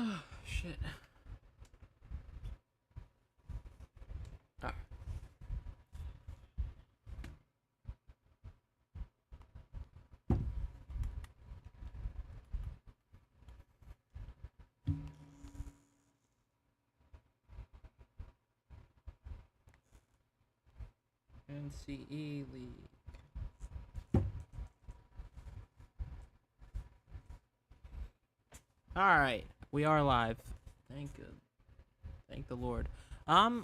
Oh, shit. Ah. NCE League. Alright, we are live. Thank the Lord. Hello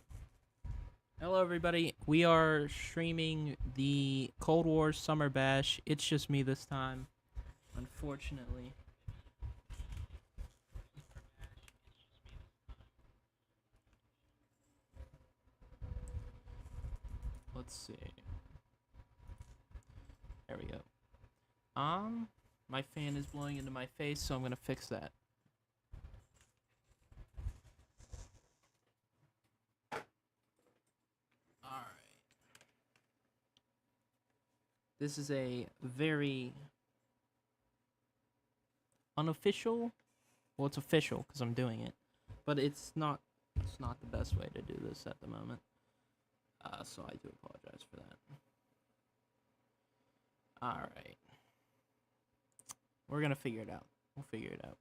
everybody. We are streaming the Cold War Summer Bash. It's just me this time, unfortunately. Let's see. There we go. My fan is blowing into my face, so I'm gonna fix that. Alright. This is a very unofficial. Well, it's official because I'm doing it, but it's not the best way to do this at the moment. So I do apologize for that. Alright. We're gonna figure it out. We'll figure it out.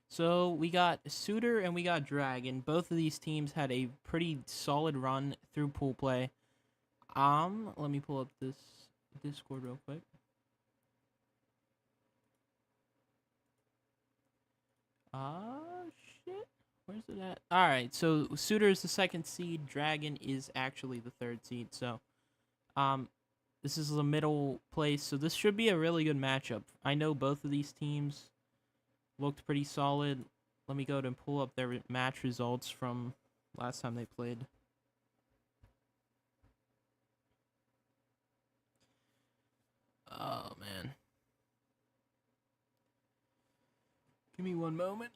So we got Sudor and we got Dragon. Both of these teams had a pretty solid run through pool play. Let me pull up this Discord real quick. Shit. Where's it at? Alright, so Sudor is the second seed. Dragon is actually the third seed. So, this is the middle place. So this should be a really good matchup. I know both of these teams looked pretty solid. Let me go and pull up their match results from last time they played. Oh, man. Give me one moment.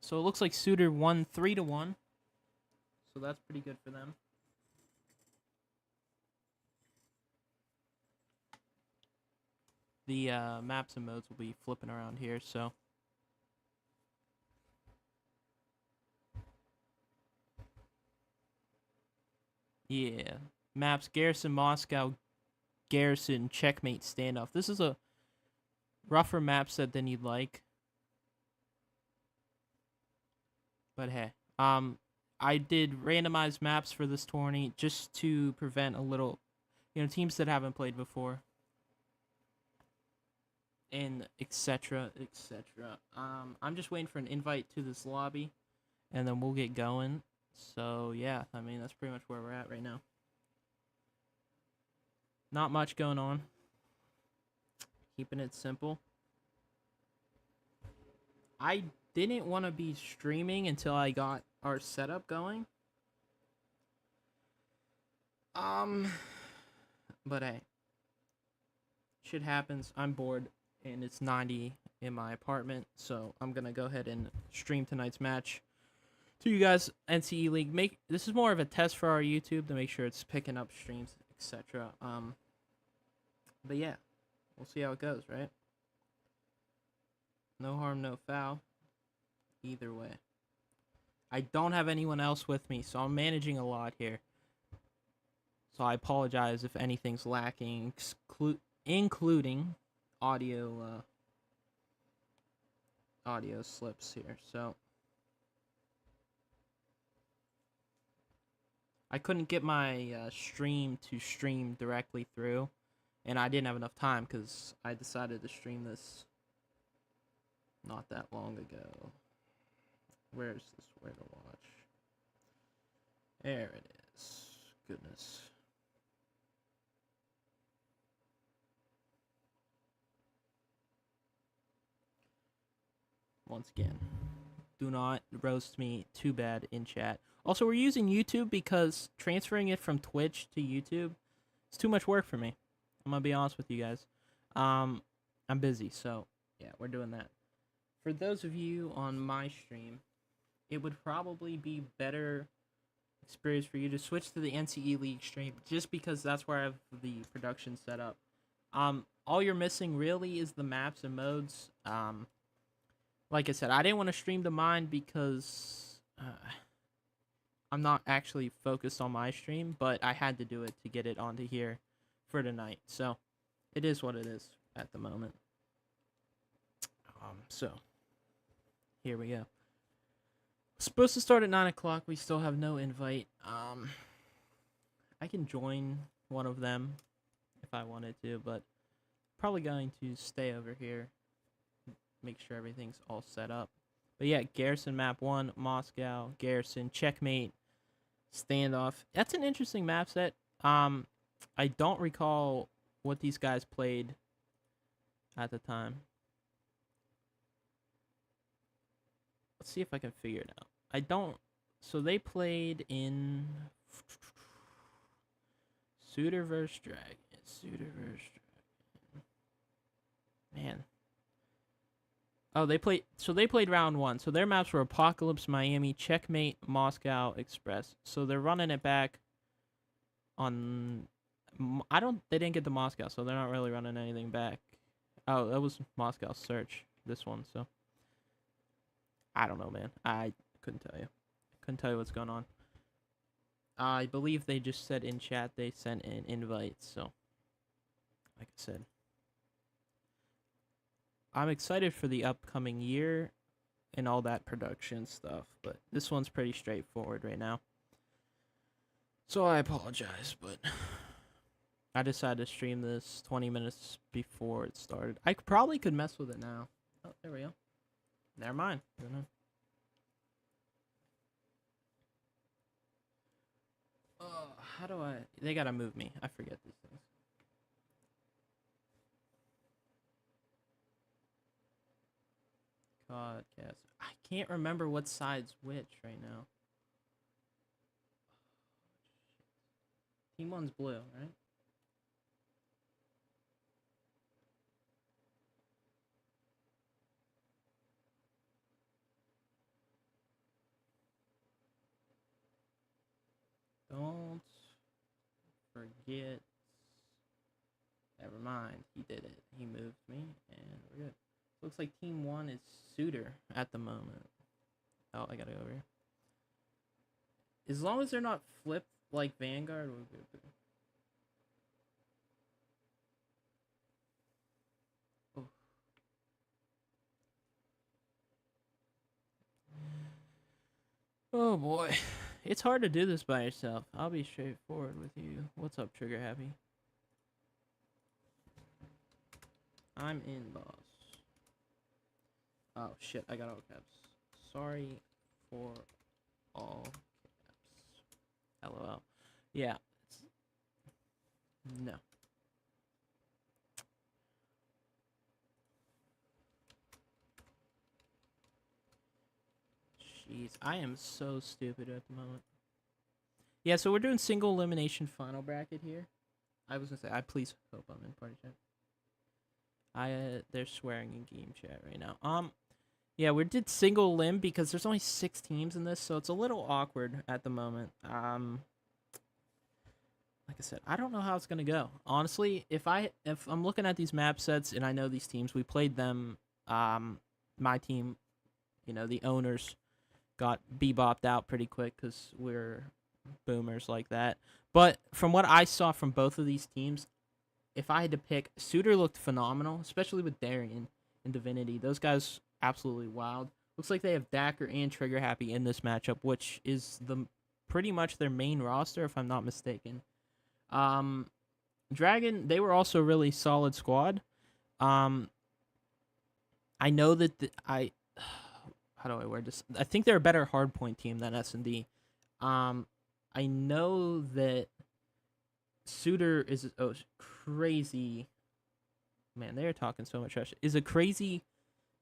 So it looks like Sudor won 3-1. So that's pretty good for them. The maps and modes will be flipping around here, so. Yeah. Maps, Garrison, Moscow, Garrison, Checkmate, Standoff. This is a rougher map set than you'd like. But hey. I did randomized maps for this tourney just to prevent a little, teams that haven't played before. And etc. etc. I'm just waiting for an invite to this lobby, and then we'll get going. So yeah, I mean that's pretty much where we're at right now. Not much going on. Keeping it simple. I didn't want to be streaming until I got our setup going. But hey, shit happens. I'm bored. And it's 90 in my apartment, so I'm gonna go ahead and stream tonight's match to you guys. NCE League. This is more of a test for our YouTube to make sure it's picking up streams, etc. But yeah, we'll see how it goes, right? No harm, no foul. Either way, I don't have anyone else with me, so I'm managing a lot here. So I apologize if anything's lacking, including audio slips here. So I couldn't get my stream to stream directly through, and I didn't have enough time because I decided to stream this not that long ago. Where's this? Where to watch? There it is. Goodness. Once again, do not roast me too bad in chat. Also, we're using YouTube because transferring it from Twitch to YouTube is too much work for me. I'm gonna be honest with you guys. I'm busy, so yeah, we're doing that. For those of you on my stream, it would probably be better experience for you to switch to the NCE League stream just because that's where I have the production set up. all you're missing really is the maps and modes. Like I said, I didn't want to stream to mine because I'm not actually focused on my stream, but I had to do it to get it onto here for tonight. So it is what it is at the moment. So here we go. Supposed to start at 9 o'clock. We still have no invite. I can join one of them if I wanted to, but probably going to stay over here, make sure everything's all set up. But yeah, Garrison map 1, Moscow, Garrison, Checkmate, Standoff. That's an interesting map set. I don't recall what these guys played at the time. Let's see if I can figure it out. I don't. So they played in Sudor vs. Dragon. Sudor vs. Dragon. Man. Oh, they played round 1. So their maps were Apocalypse, Miami, Checkmate, Moscow, Express. So they're running it back on. They didn't get the Moscow, so they're not really running anything back. Oh, that was Moscow Search. This one, so. I don't know, man. I couldn't tell you. Couldn't tell you what's going on. I believe they just said in chat they sent an invite, so. Like I said. I'm excited for the upcoming year and all that production stuff, but this one's pretty straightforward right now. So I apologize, but I decided to stream this 20 minutes before it started. I probably could mess with it now. Oh, there we go. Never mind. How do I... They gotta move me. I forget these things. Podcast. I can't remember what side's which right now. Team 1's blue, right? Don't forget. Never mind. He did it. He moved me, and we're good. Looks like Team 1 is Sudor at the moment. Oh, I gotta go over here. As long as they're not flipped like Vanguard, we're good. Oh. Oh boy. It's hard to do this by yourself. I'll be straightforward with you. What's up, Trigger Happy? I'm in, boss. Oh, shit. I got all caps. Sorry for all caps. LOL. Yeah. No. Jeez, I am so stupid at the moment. Yeah, so we're doing single elimination final bracket here. I was gonna say, I please hope I'm in party chat. They're swearing in game chat right now. Yeah, we did single elim because there's only 6 teams in this, so it's a little awkward at the moment. Like I said, I don't know how it's gonna go. Honestly, if I'm looking at these map sets and I know these teams, we played them. My team, the owners got bebopped out pretty quick because we're boomers like that. But from what I saw from both of these teams, if I had to pick, Sudor looked phenomenal, especially with Darian and Divinity. Those guys absolutely wild. Looks like they have Dacker and Trigger Happy in this matchup, which is pretty much their main roster, if I'm not mistaken. Dragon, they were also a really solid squad. I know that how do I word this? I think they're a better hardpoint team than S&D. I know that Sudor is crazy. Man, they're talking so much trash. Is a crazy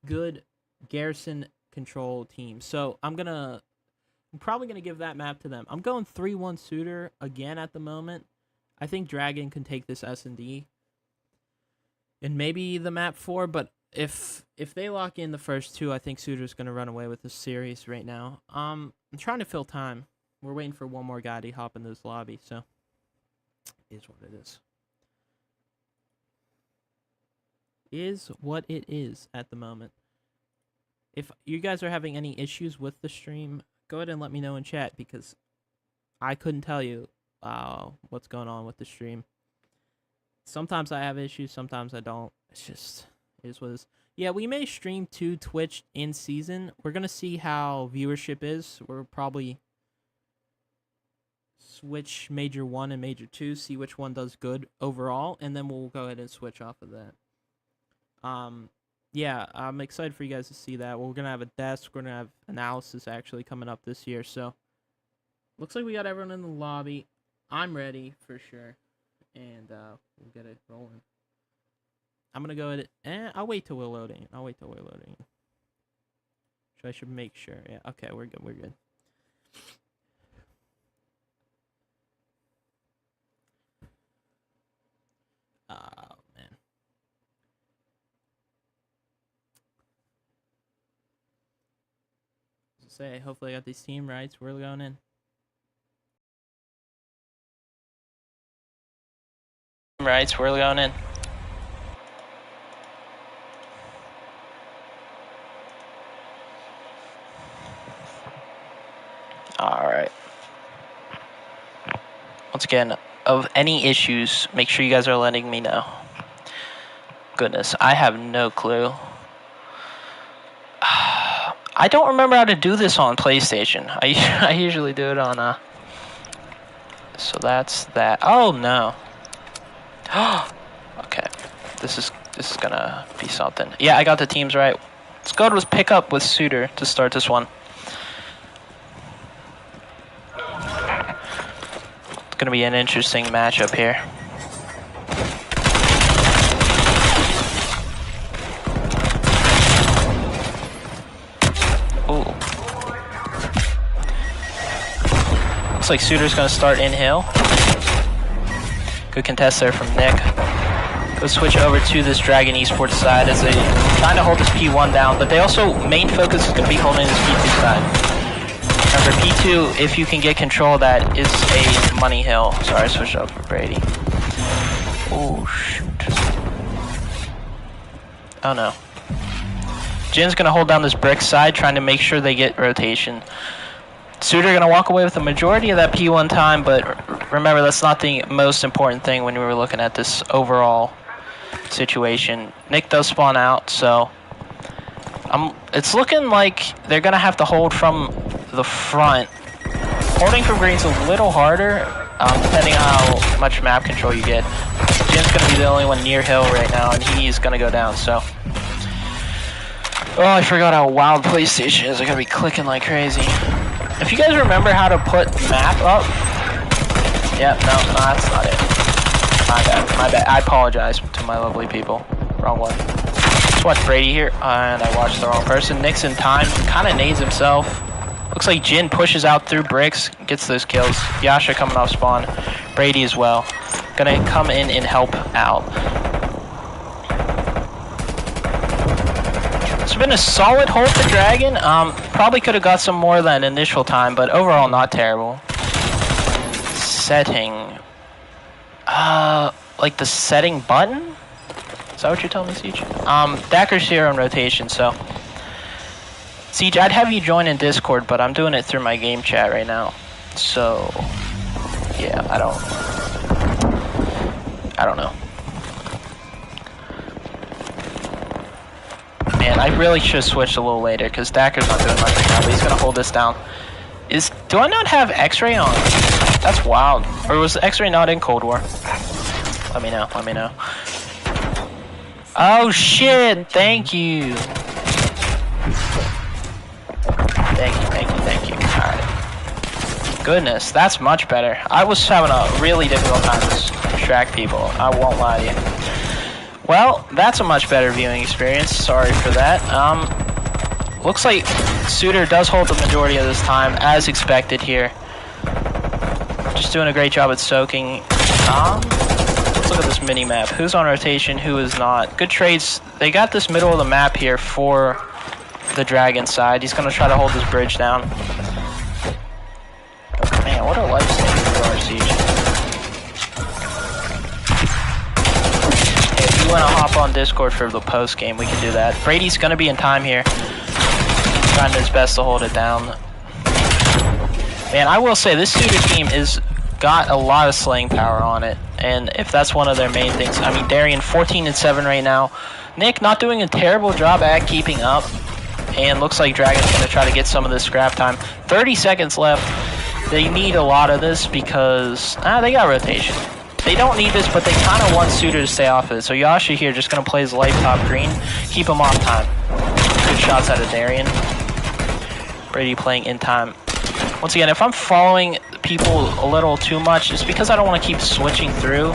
good Garrison control team. So I'm probably gonna give that map to them. I'm going 3-1 Sudor again at the moment. I think Dragon can take this S&D. And maybe the map 4, but if they lock in the first 2, I think Sudor's gonna run away with this series right now. I'm trying to fill time. We're waiting for one more guy to hop in this lobby, so it is what it is. is what it is at the moment. If you guys are having any issues with the stream, go ahead and let me know in chat, because I couldn't tell you what's going on with the stream. Sometimes I have issues, sometimes I don't. It's just, it is what it is. Yeah, we may stream to Twitch in season. We're going to see how viewership is. We'll probably switch Major 1 and Major 2, see which one does good overall, and then we'll go ahead and switch off of that. Yeah, I'm excited for you guys to see that. We're going to have a desk. We're going to have analysis actually coming up this year. So, looks like we got everyone in the lobby. I'm ready for sure. And we'll get it rolling. I'm going to go ahead and I'll wait till we're loading. I should make sure. Yeah, okay, we're good. Oh, man. Say, hopefully I got these team rights. We're going in. Rights, we're going in. Alright. Once again, of any issues, make sure you guys are letting me know. Goodness, I have no clue. I don't remember how to do this on PlayStation. I usually do it on so that's that. Oh no. Okay. This is gonna be something. Yeah, I got the teams right. Let's go with pick up with Sudor to start this one. It's gonna be an interesting matchup here. Ooh. Looks like Sudor's gonna start in hill. Good contest there from Nick. Go switch over to this Dragon Esports side as they trying to hold this P1 down, but they also, main focus is going to be holding this P2 side. Remember, P2, if you can get control of that, is a money hill. Sorry, I switched up for Brady. Oh, shoot. Oh, no. Jin's going to hold down this brick side, trying to make sure they get rotation. Sudor going to walk away with the majority of that P1 time, but remember, that's not the most important thing when we were looking at this overall situation. Nick does spawn out, so it's looking like they're going to have to hold from the front. Holding from green's a little harder, depending on how much map control you get. Jin's going to be the only one near hill right now, and he's going to go down, so. Oh, I forgot how wild PlayStation is. I'm going to be clicking like crazy. If you guys remember how to put map up. Yeah, no, that's not it. My bad. I apologize to my lovely people. Wrong one. Let's watch Brady here, and I watched the wrong person. Nick's in time, kind of nades himself. Looks like Jin pushes out through bricks, gets those kills. Yasha coming off spawn. Brady as well. Gonna come in and help out. It's been a solid hold for Dragon. Probably could have got some more than initial time, but overall not terrible. Setting. Like the setting button? Is that what you're telling me, Siege? Dacker's here on rotation, so. Siege, I'd have you join in Discord, but I'm doing it through my game chat right now. So, yeah, I don't know. Man, I really should have switched a little later, because Dacker's not doing much right now, but he's going to hold this down. Do I not have X-Ray on? That's wild. Or was X-Ray not in Cold War? Let me know. Oh shit, thank you. Thank you. Alright. Goodness, that's much better. I was having a really difficult time to distract people. I won't lie to you. Well, that's a much better viewing experience. Sorry for that. Looks like Sudor does hold the majority of this time, as expected here. Just doing a great job at soaking. Let's look at this mini-map. Who's on rotation, who is not. Good trades. They got this middle of the map here for the Dragon side. He's going to try to hold this bridge down. Man, what a lifesaver you are, Siege. If you want to hop on Discord for the post game, we can do that. Brady's gonna be in time here, trying his best to hold it down. Man, I will say this Sudor team is got a lot of slaying power on it, and if that's one of their main things, I mean, Darian 14-7 right now. Nick not doing a terrible job at keeping up, and looks like Dragon's gonna try to get some of this scrap time. 30 seconds left. They need a lot of this because they got rotation. They don't need this, but they kind of want Sudor to stay off of it. So Yasha here just gonna play his life top green, keep him off time. Good shots out of Darian. Brady playing in time. Once again, if I'm following people a little too much, it's because I don't want to keep switching through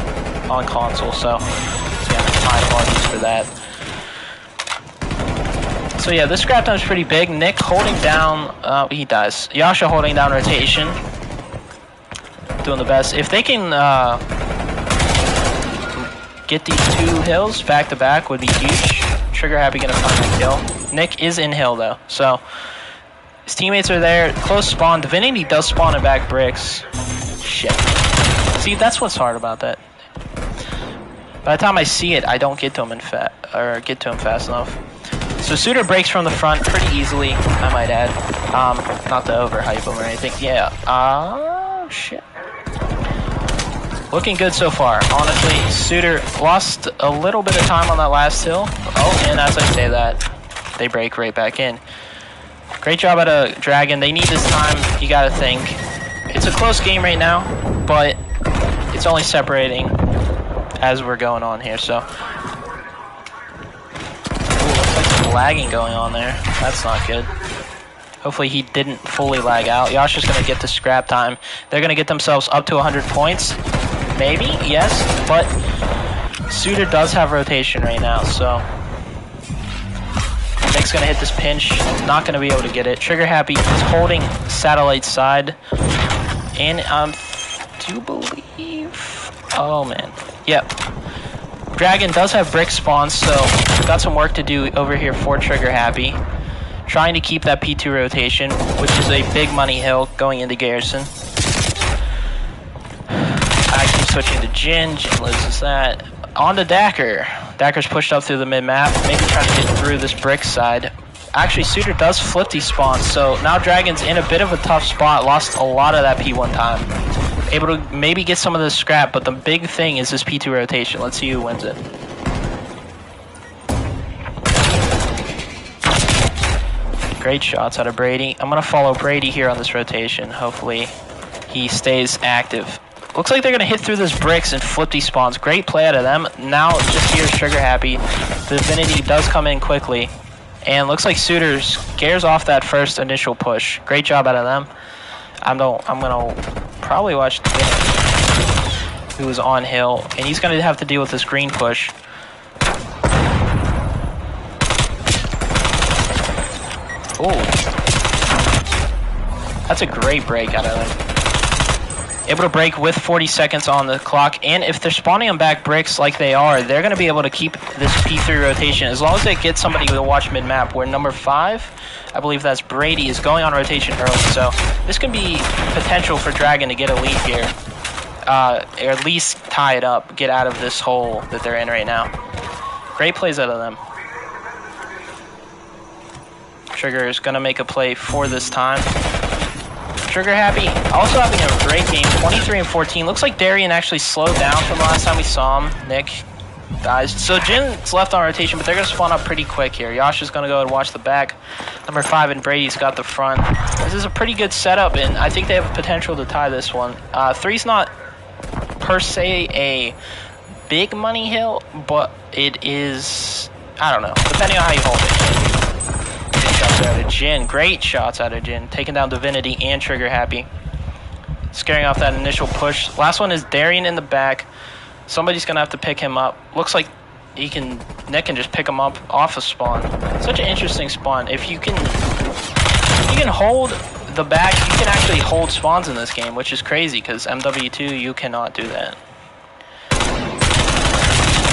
on console. So yeah, my apologies for that. So yeah, this scrap time is pretty big. Nick holding down, he dies. Yasha holding down rotation. Doing the best. If they can get these 2 hills back to back would be huge. Trigger Happy gonna find the kill. Nick is in hill though, so his teammates are there. Close spawn. Divinity does spawn in back bricks. Shit. See, that's what's hard about that. By the time I see it, I don't get to him get to him fast enough. So Sudor breaks from the front pretty easily, I might add. Not to overhype him or anything. Yeah. Shit. Looking good so far. Honestly, Sudor lost a little bit of time on that last hill. Oh, and as I say that, they break right back in. Great job out of Dragon. They need this time, you gotta think. It's a close game right now, but it's only separating as we're going on here, so. Lagging going on there. That's not good. Hopefully he didn't fully lag out. Yasha's gonna get the scrap time. They're gonna get themselves up to 100 points. Maybe, yes, but Sudor does have rotation right now, so Nick's gonna hit this pinch. Not gonna be able to get it. Trigger Happy is holding satellite side, and do believe. Oh man, yep. Dragon does have brick spawns, so got some work to do over here for Trigger Happy. Trying to keep that P2 rotation, which is a big money hill going into Garrison. I keep switching to Jin. Jin loses that. On to Dacker. Dacker's pushed up through the mid-map, maybe trying to get through this brick side. Actually, Sudor does flip these spawns, so now Dragon's in a bit of a tough spot. Lost a lot of that P1 time. Able to maybe get some of this scrap, but the big thing is this P2 rotation. Let's see who wins it. Great shots out of Brady. I'm gonna follow Brady here on this rotation. Hopefully he stays active. Looks like they're gonna hit through this bricks and flip these spawns. Great play out of them. Now just here's Trigger Happy. The Divinity does come in quickly. And looks like Sudor scares off that first initial push. Great job out of them. I'm gonna probably watch who is on hill, and he's gonna have to deal with this green push. Oh, that's a great break out of them. Able to break with 40 seconds on the clock, and if they're spawning on back bricks like they are, they're gonna be able to keep this P3 rotation as long as they get somebody to watch mid-map. Where number 5, I believe that's Brady, is going on rotation early, so this can be potential for Dragon to get a lead here, or at least tie it up, get out of this hole that they're in right now. Great plays out of them. Trigger is gonna make a play for this time. Trigger Happy also having a great game, 23-14. Looks like Darian actually slowed down from the last time we saw him. Nick dies. So Jin's left on rotation, but they're gonna spawn up pretty quick here. Yasha's gonna go and watch the back. Number 5 and Brady's got the front. This is a pretty good setup, and I think they have potential to tie this one. 3's not per se a big money hill, but it is, I don't know, depending on how you hold it. Shots out of Jin. Great shots out of Jin. Taking down Divinity and Trigger Happy. Scaring off that initial push. Last one is Darian in the back. Somebody's going to have to pick him up. Looks like Nick can just pick him up off a spawn. Such an interesting spawn. If you can hold the back, you can actually hold spawns in this game, which is crazy because MW2, you cannot do that.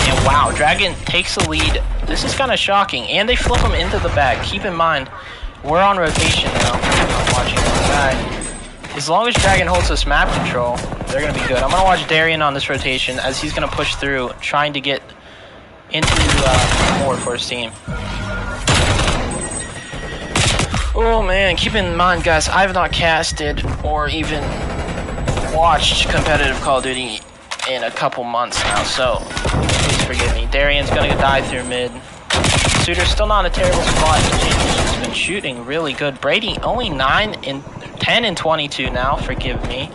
And wow, Dragon takes the lead. This is kind of shocking, and they flip him into the back. Keep in mind, we're on rotation now. I'm watching the back. As long as Dragon holds this map control, they're going to be good. I'm going to watch Darian on this rotation as he's going to push through, trying to get into more for his team. Oh man, keep in mind guys, I have not casted or even watched competitive Call of Duty in a couple months now, so please forgive me. Darian's gonna die through mid. Sudor's still not in a terrible spot. He's been shooting really good. Brady only 10 and 22 now, forgive me.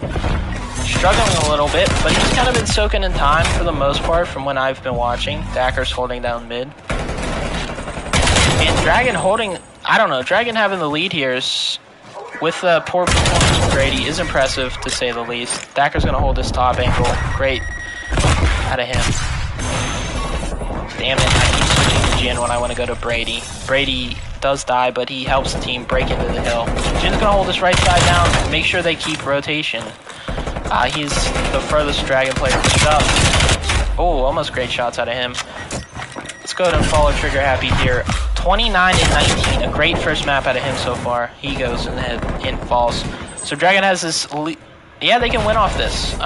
Struggling a little bit, but he's kind of been soaking in time for the most part from when I've been watching. Dakker's holding down mid. And Dragon holding, I don't know, Dragon having the lead here is, with the poor performance from Brady, is impressive to say the least. Dakker's going to hold this top angle. Great out of him. Damn it, I keep switching to Jin when I want to go to Brady. Brady does die, but he helps the team break into the hill. Jin's going to hold this right side down and make sure they keep rotation. He's the furthest Dragon player pushed up. Oh, almost great shots out of him. Let's go ahead and follow Trigger Happy here. 29 and 19, a great first map out of him so far. He goes and falls. So Dragon has this, yeah, they can win off this.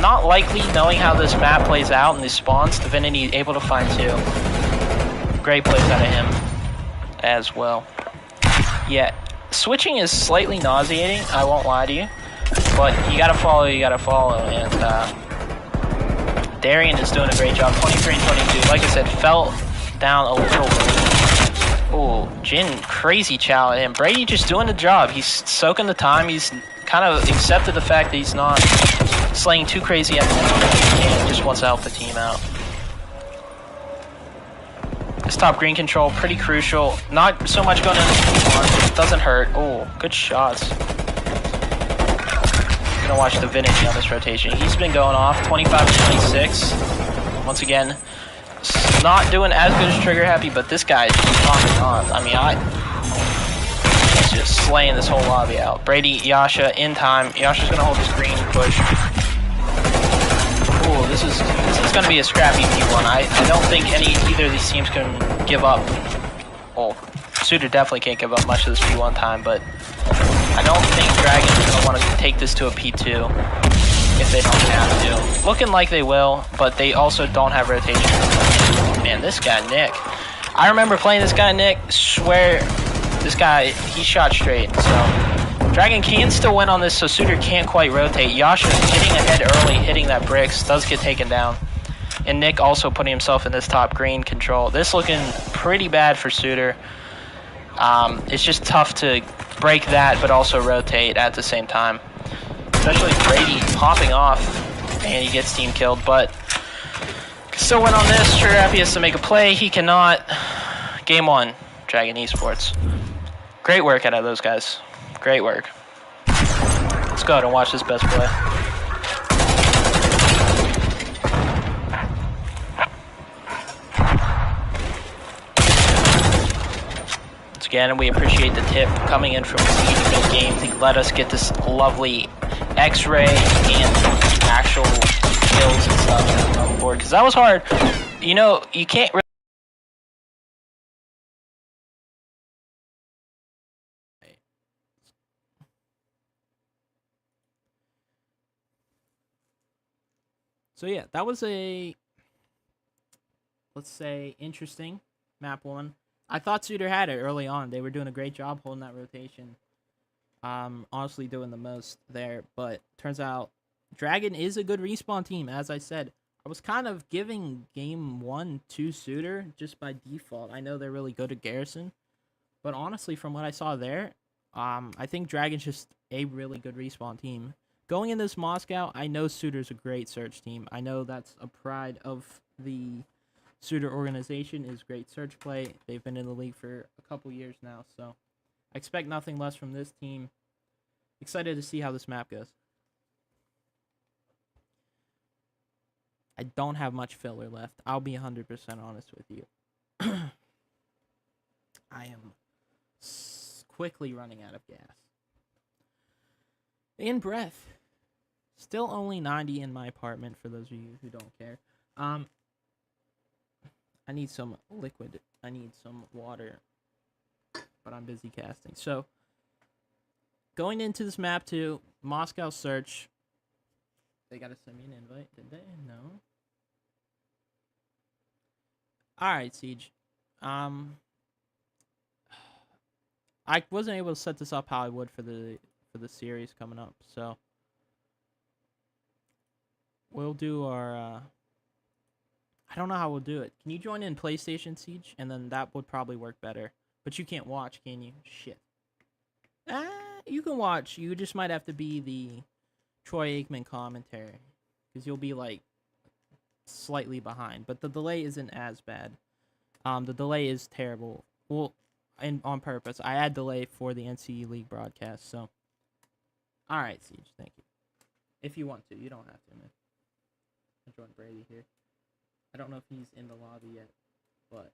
Not likely knowing how this map plays out and these spawns. Divinity able to find two. Great plays out of him as well. Yeah, switching is slightly nauseating, I won't lie to you. But you gotta follow, and Darian is doing a great job. 23 and 22. Like I said, fell down a little bit. Oh, Jin, crazy chow at him. Brady just doing the job. He's soaking the time. He's kind of accepted the fact that he's not slaying too crazy at the moment and just wants to help the team out. This top green control, pretty crucial. Not so much going in, doesn't hurt. Oh, good shots. Gonna watch Divinity on this rotation. He's been going off 25 and 26. Once again, not doing as good as Trigger Happy, but this guy is just popping off. I mean, he's just slaying this whole lobby out. Brady, Yasha in time. Yasha's gonna hold this green push. Ooh, this is gonna be a scrappy P1. I don't think either of these teams can give up. Well, Sudor definitely can't give up much of this P1 time, but I don't think Dragon's gonna want to take this to a P2 if they don't have to. Looking like they will, but they also don't have rotation. Man, this guy, Nick. I remember playing this guy, Nick. Swear, this guy, he shot straight. So, Dragon can still win on this, so Sudor can't quite rotate. Yasha getting ahead early, hitting that bricks, does get taken down. And Nick also putting himself in this top green control. This looking pretty bad for Sudor. It's just tough to break that, but also rotate at the same time. Especially Brady popping off, and he gets team killed, but still win on this. Trigger Happy has to make a play. He cannot. Game 1, Dragon Esports. Great work out of those guys. Great work. Let's go ahead and watch this best play. Once again, we appreciate the tip coming in from Siege mid-game to let us get this lovely X-ray and actual kills and stuff on the board, because that was hard. You know, you can't really. So yeah, that was a, let's say, interesting map 1. I thought Sudor had it early on. They were doing a great job holding that rotation. Honestly doing the most there, but turns out Dragon is a good respawn team. As I said, I was kind of giving game 1 to Sudor just by default. I know they're really good at Garrison, but honestly, from what I saw there, I think Dragon's just a really good respawn team. Going in this Moscow, I know Sudor's a great search team. I know that's a pride of the Sudor organization is great search play. They've been in the league for a couple years now, so I expect nothing less from this team. Excited to see how this map goes. I don't have much filler left. I'll be 100% honest with you. I am quickly running out of gas. And breath. Still only 90 in my apartment, for those of you who don't care. I need some liquid. I need some water. But I'm busy casting. So, going into this map 2, Moscow search. They gotta send me an invite, did they? No. All right, Siege. I wasn't able to set this up how I would for the series coming up, so we'll do our. I don't know how we'll do it. Can you join in PlayStation Siege, and then that would probably work better. But you can't watch, can you? Shit. You can watch. You just might have to be the Troy Aikman commentary, because you'll be like slightly behind, but the delay isn't as bad. The delay is terrible. Well, and on purpose. I add delay for the NCE League broadcast, so. Alright, Siege, thank you. If you want to. You don't have to, man. I'll join Brady here. I don't know if he's in the lobby yet, but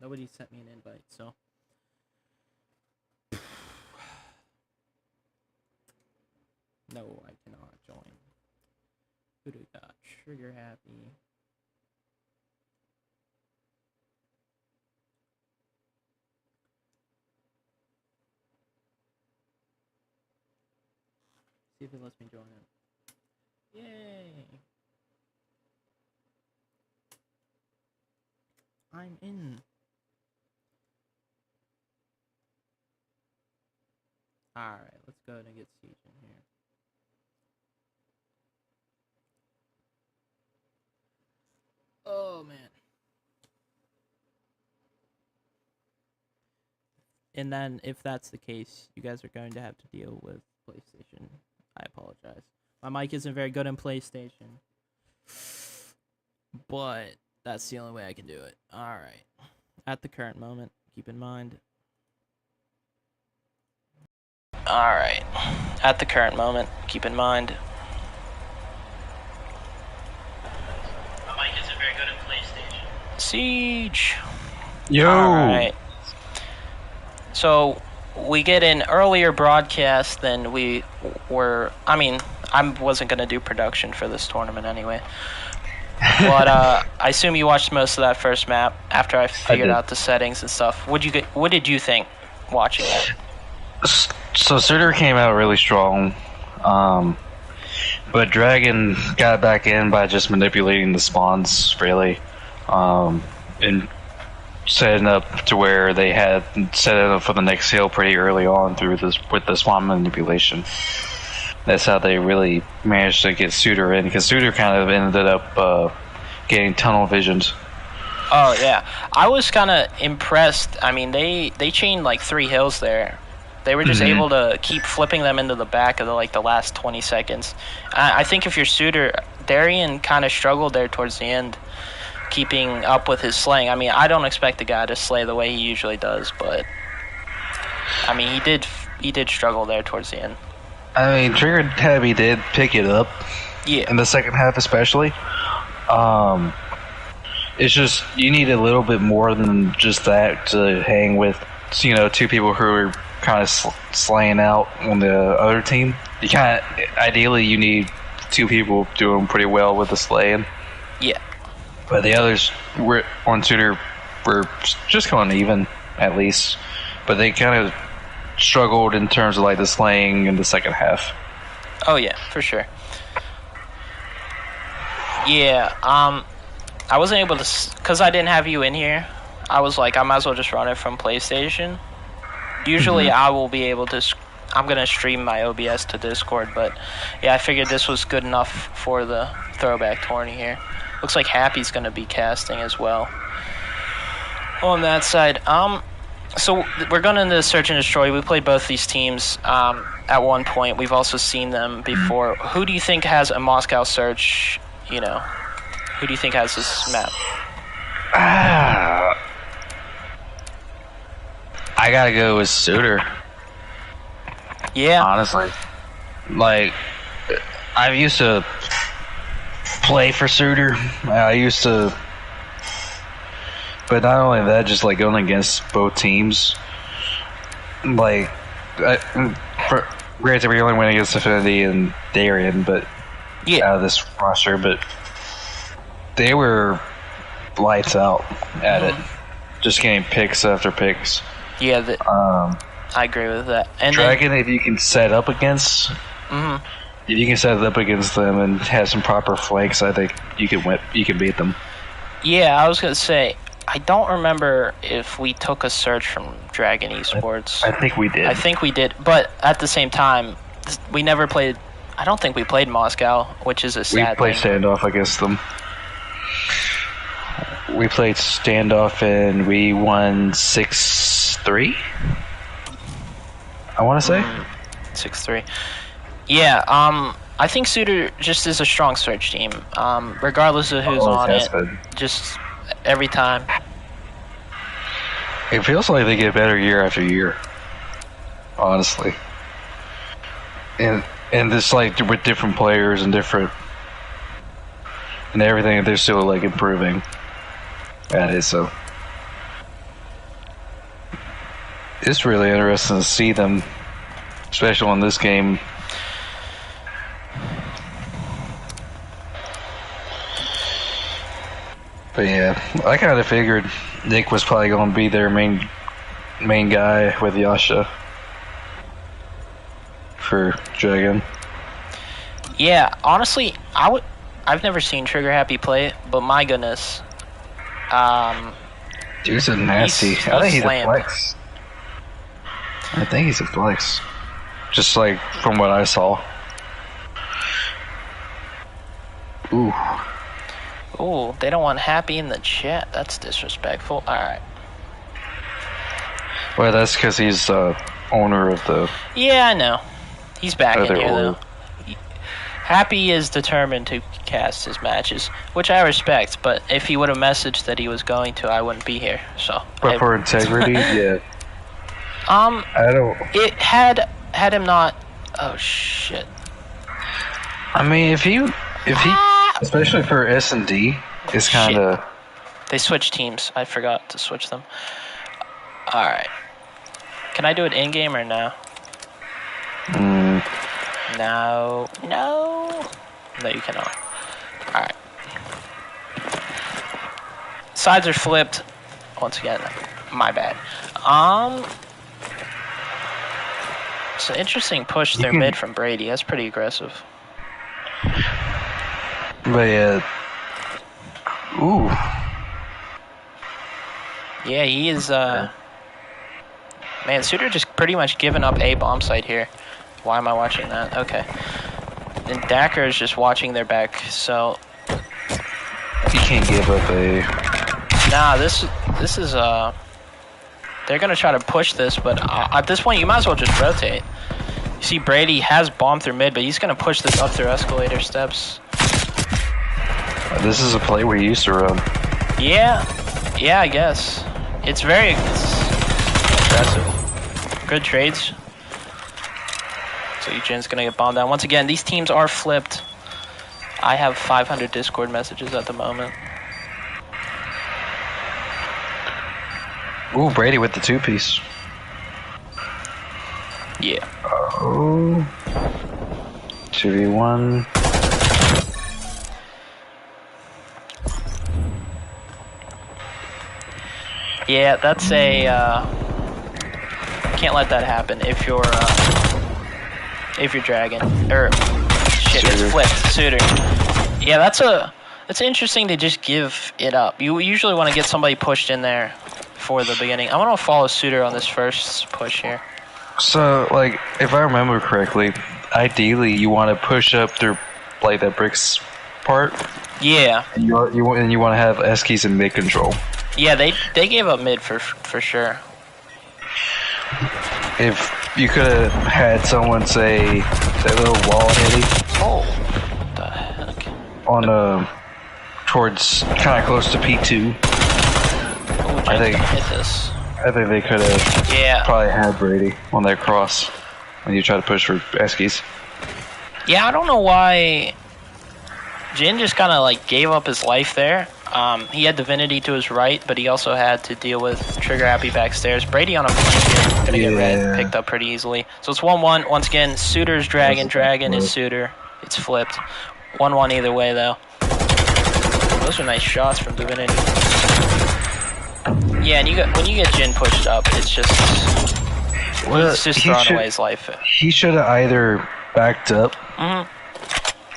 nobody sent me an invite, so. No, I cannot join. Who do we got? Trigger Happy. See if it lets me join in. Yay! I'm in. Alright, let's go ahead and get Siege in here. Oh, man. And then, if that's the case, you guys are going to have to deal with PlayStation. I apologize. My mic isn't very good in PlayStation. But that's the only way I can do it. Alright. At the current moment, keep in mind. Alright. At the current moment, keep in mind. My mic isn't very good in PlayStation. Siege! Yo! Alright. So, we get an earlier broadcast than we were. I mean, I wasn't going to do production for this tournament anyway. But I assume you watched most of that first map after I figured out the settings and stuff. What did you think watching it? So Sudor came out really strong, but Dragon got back in by just manipulating the spawns, really, and setting up to where they had set it up for the next hill pretty early on with the spawn manipulation. That's how they really managed to get Sudor in, because Sudor kind of ended up getting tunnel visions. Oh yeah, I was kind of impressed. I mean, they chained like 3 hills there. They were just able to keep flipping them into the back of the last 20 seconds. I think if you're Sudor, Darian kind of struggled there towards the end, keeping up with his slaying. I mean, I don't expect the guy to slay the way he usually does, but I mean, he did struggle there towards the end. I mean, Trigger Happy did pick it up. Yeah. In the second half, especially. It's just you need a little bit more than just that to hang with, 2 people who are kind of slaying out on the other team. Ideally, you need 2 people doing pretty well with the slaying. Yeah. But the others were on Sudor were just going even, at least. But they kind of struggled in terms of the slaying in the second half. Oh yeah, for sure. Yeah, I wasn't able to, because I didn't have you in here. I was like, I might as well just run it from PlayStation. Usually I will be able to, I'm going to stream my OBS to Discord, but yeah, I figured this was good enough for the throwback tourney here. Looks like Happy's going to be casting as well on that side. So we're going into Search and Destroy. We played both these teams at one point. We've also seen them before. Who do you think has a Moscow Search, who do you think has this map? I gotta go with Sudor. Yeah. Honestly. I used to play for Sudor. But not only that, just going against both teams. Granted, we only went against Affinity and Darian, but out of this roster, but they were lights out at it, just getting picks after picks. Yeah, I agree with that. And Dragon, if you can set up against, if you can set it up against them and have some proper flanks, I think you can beat them. Yeah, I was gonna say, I don't remember if we took a search from Dragon Esports. I think we did. I think we did, but at the same time, we never played. I don't think we played Moscow, which is a We sad played thing. standoff against them. We played standoff and we won 6-3. I want to say 6-3. Yeah. I think Sudor just is a strong search team. Regardless of who's on it, just every time. It feels like they get better year after year. Honestly, and just like with different players and different and everything, they're still like improving at it. So it's really interesting to see them, especially in this game. But yeah, I kind of figured Nick was probably going to be their main guy with Yasha for Dragon. Yeah, honestly, I've never seen Trigger Happy play it, but my goodness, Dude's a nasty. He's I think he's slammed. a flex. I think he's a flex. Just like from what I saw. Ooh. ooh, they don't want Happy in the chat. That's disrespectful. All right. Well, that's because he's owner of the. Yeah, I know. He's back in Other here order. though. Happy is determined to cast his matches, which I respect. But if he would have messaged that he was going to, I wouldn't be here. So. But for integrity, yeah. I don't. It had him not. Oh shit. I mean, if he, especially for S&D, it's kind of. They switched teams. I forgot to switch them. All right. Can I do it in game or no? No. No. No, you cannot. All right. Sides are flipped. Once again, my bad. It's an interesting push through mid from Brady. That's pretty aggressive. But yeah. Ooh. Yeah, he is. Man, Sudor just pretty much given up a bomb site here. Why am I watching that? Okay. And Dacker is just watching their back. So You can't give up a. nah, this is they're gonna try to push this, but at this point you might as well just rotate. You see Brady has bomb through mid, but he's gonna push this up through escalator steps. This is a play we used to run. Yeah, I guess. It's very impressive. Good trades. So Eugene's gonna get bombed down. Once again, these teams are flipped. I have 500 Discord messages at the moment. Ooh, Brady with the 2-piece. Yeah. Oh. 2v1. Yeah, that's a can't let that happen if you're Dragon. Or shit, it's Sudor. flipped. Sudor. Yeah, that's interesting to just give it up. You usually want to get somebody pushed in there for the beginning. I want to follow Sudor on this first push here. So, like, if I remember correctly, ideally you want to push up through, like, that bricks part. Yeah. And you want to have Eskies in mid control. Yeah, they gave up mid for sure. If you could have had someone say that little wall hitting Oh, what the heck? on towards kind of close to P2, Oh, I think- hit this. I think they could have Yeah. probably had Brady on that cross when you try to push for Eskies. Yeah, I don't know why Jin just kind of like gave up his life there. He had Divinity to his right, but he also had to deal with Trigger Happy backstairs. Brady on a flank here, gonna get red, picked up pretty easily. So it's 1-1. Once again, Sudor's Dragon, Dragon is Sudor. It's flipped. 1-1 either way, though. Those are nice shots from Divinity. Yeah, and when you get Jin pushed up, it's just he's just throwing away his life. He should have either backed up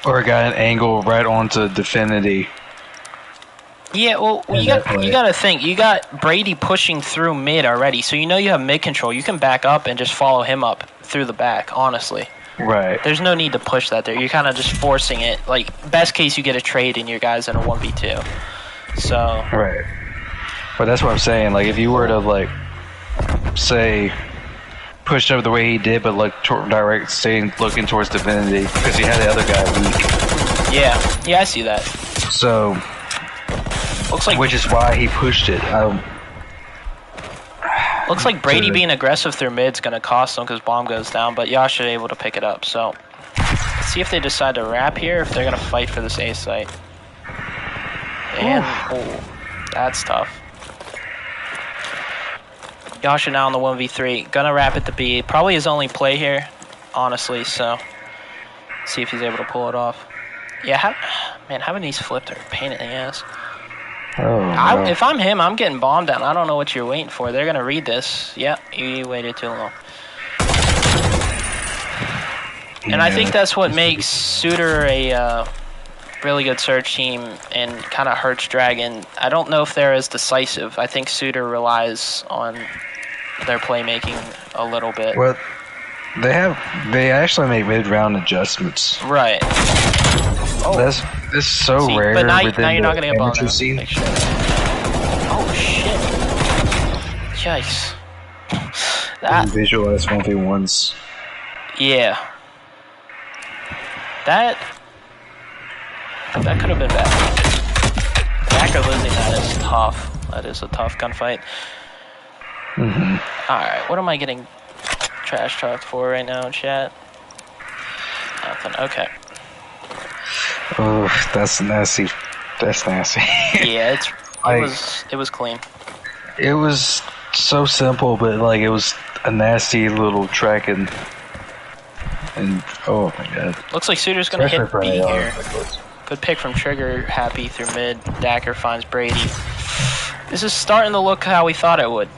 or got an angle right onto Divinity Yeah, well, you got to think. You got Brady pushing through mid already, so you know you have mid control. You can back up and just follow him up through the back, honestly. Right. There's no need to push that there. You're kind of just forcing it. Like, best case, you get a trade and your guys in a 1v2. So... Right. But that's what I'm saying. Like, if you were to, like, say, push up the way he did, but, like, direct, staying looking towards Divinity, because he had the other guy weak. Yeah, I see that. So... Looks like... Which is why he pushed it. Looks like Brady being aggressive through mid's going to cost them because bomb goes down, but Yasha able to pick it up. So, let's see if they decide to wrap here, if they're going to fight for this A site. And, oh, that's tough. Yasha now on the 1v3. Gonna wrap it to B. Probably his only play here, honestly, so see if he's able to pull it off. Yeah, man, having these flipped are a pain in the ass. no. If I'm him, I'm getting bombed down. I don't know what you're waiting for. They're gonna read this. Yep, you waited too long. And I think that's what makes Sudor a really good search team and kind of hurts Dragon. I don't know if they're as decisive. I think Sudor relies on their playmaking a little bit. Well, they actually make mid-round adjustments. Right. Oh. This is so rare. But now within you're not the gonna get bombed amateur out. scene. Make sure. Oh shit! Yikes! That. Visualize 1v1s. Yeah. That could have been bad. Back or losing that is tough. That is a tough gunfight. Mm-hmm. Alright, what am I getting trash talked for right now in chat? Nothing. Okay. Oh, that's nasty. That's nasty. Yeah, it was clean. It was so simple, but like it was a nasty little track and oh my god. Looks like Sudor's gonna hit Especially B for AR. here. Good pick from Trigger. Happy through mid. Dacker finds Brady. This is starting to look how we thought it would.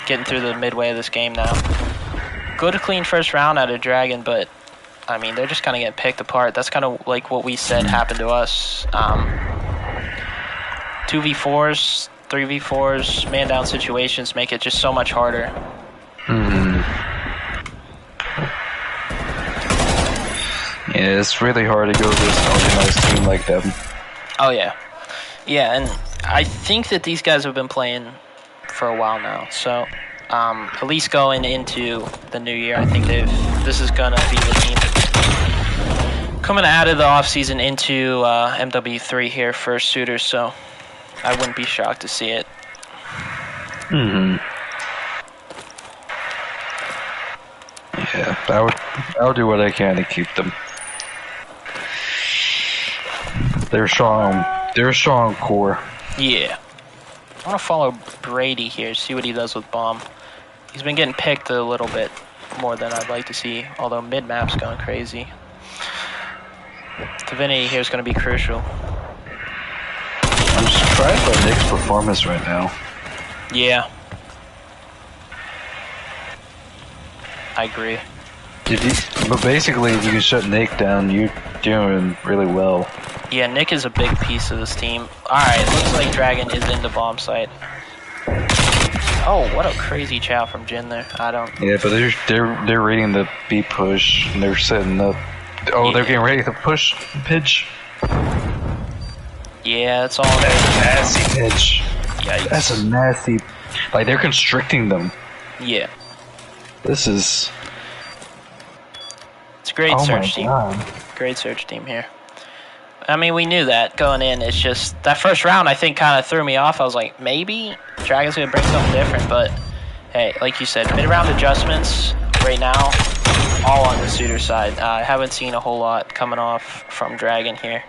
Getting through the midway of this game now. Good clean first round out of Dragon, but I mean they're just kind of getting picked apart. That's kind of like what we said happened to us. 2v4s, 3v4s, man down situations make it just so much harder. Mm-hmm. Yeah, it's really hard to go against an organized team like them. Oh yeah. Yeah, and I think that these guys have been playing for a while now, so at least going into the new year, I think this is gonna be the team coming out of the offseason into MW3 here for Sudor, so I wouldn't be shocked to see it. Mm-hmm. Yeah, I'll do what I can to keep them. They're strong. They're a strong core. Yeah. I want to follow Brady here, see what he does with bomb. He's been getting picked a little bit more than I'd like to see, although mid-map's going crazy. Divinity here is going to be crucial. I'm surprised by Nick's performance right now. Yeah. I agree. But basically, if you can shut Nick down, you're doing really well. Yeah, Nick is a big piece of this team. Alright, looks like Dragon is in the bomb site. Oh, what a crazy chow from Jin there. I don't... Yeah, but they're reading the B push, and they're setting up. Oh, yeah. They're getting ready to push pitch. Yeah, it's all... That's a nasty pitch. Yikes. That's a nasty... Like, they're constricting them. Yeah. This is... It's a great search team. Great search team here. I mean, we knew that going in. It's just that first round, I think, kind of threw me off. I was like, maybe Dragon's going to bring something different. But, hey, like you said, mid-round adjustments right now, all on the Sudor side. I haven't seen a whole lot coming off from Dragon here.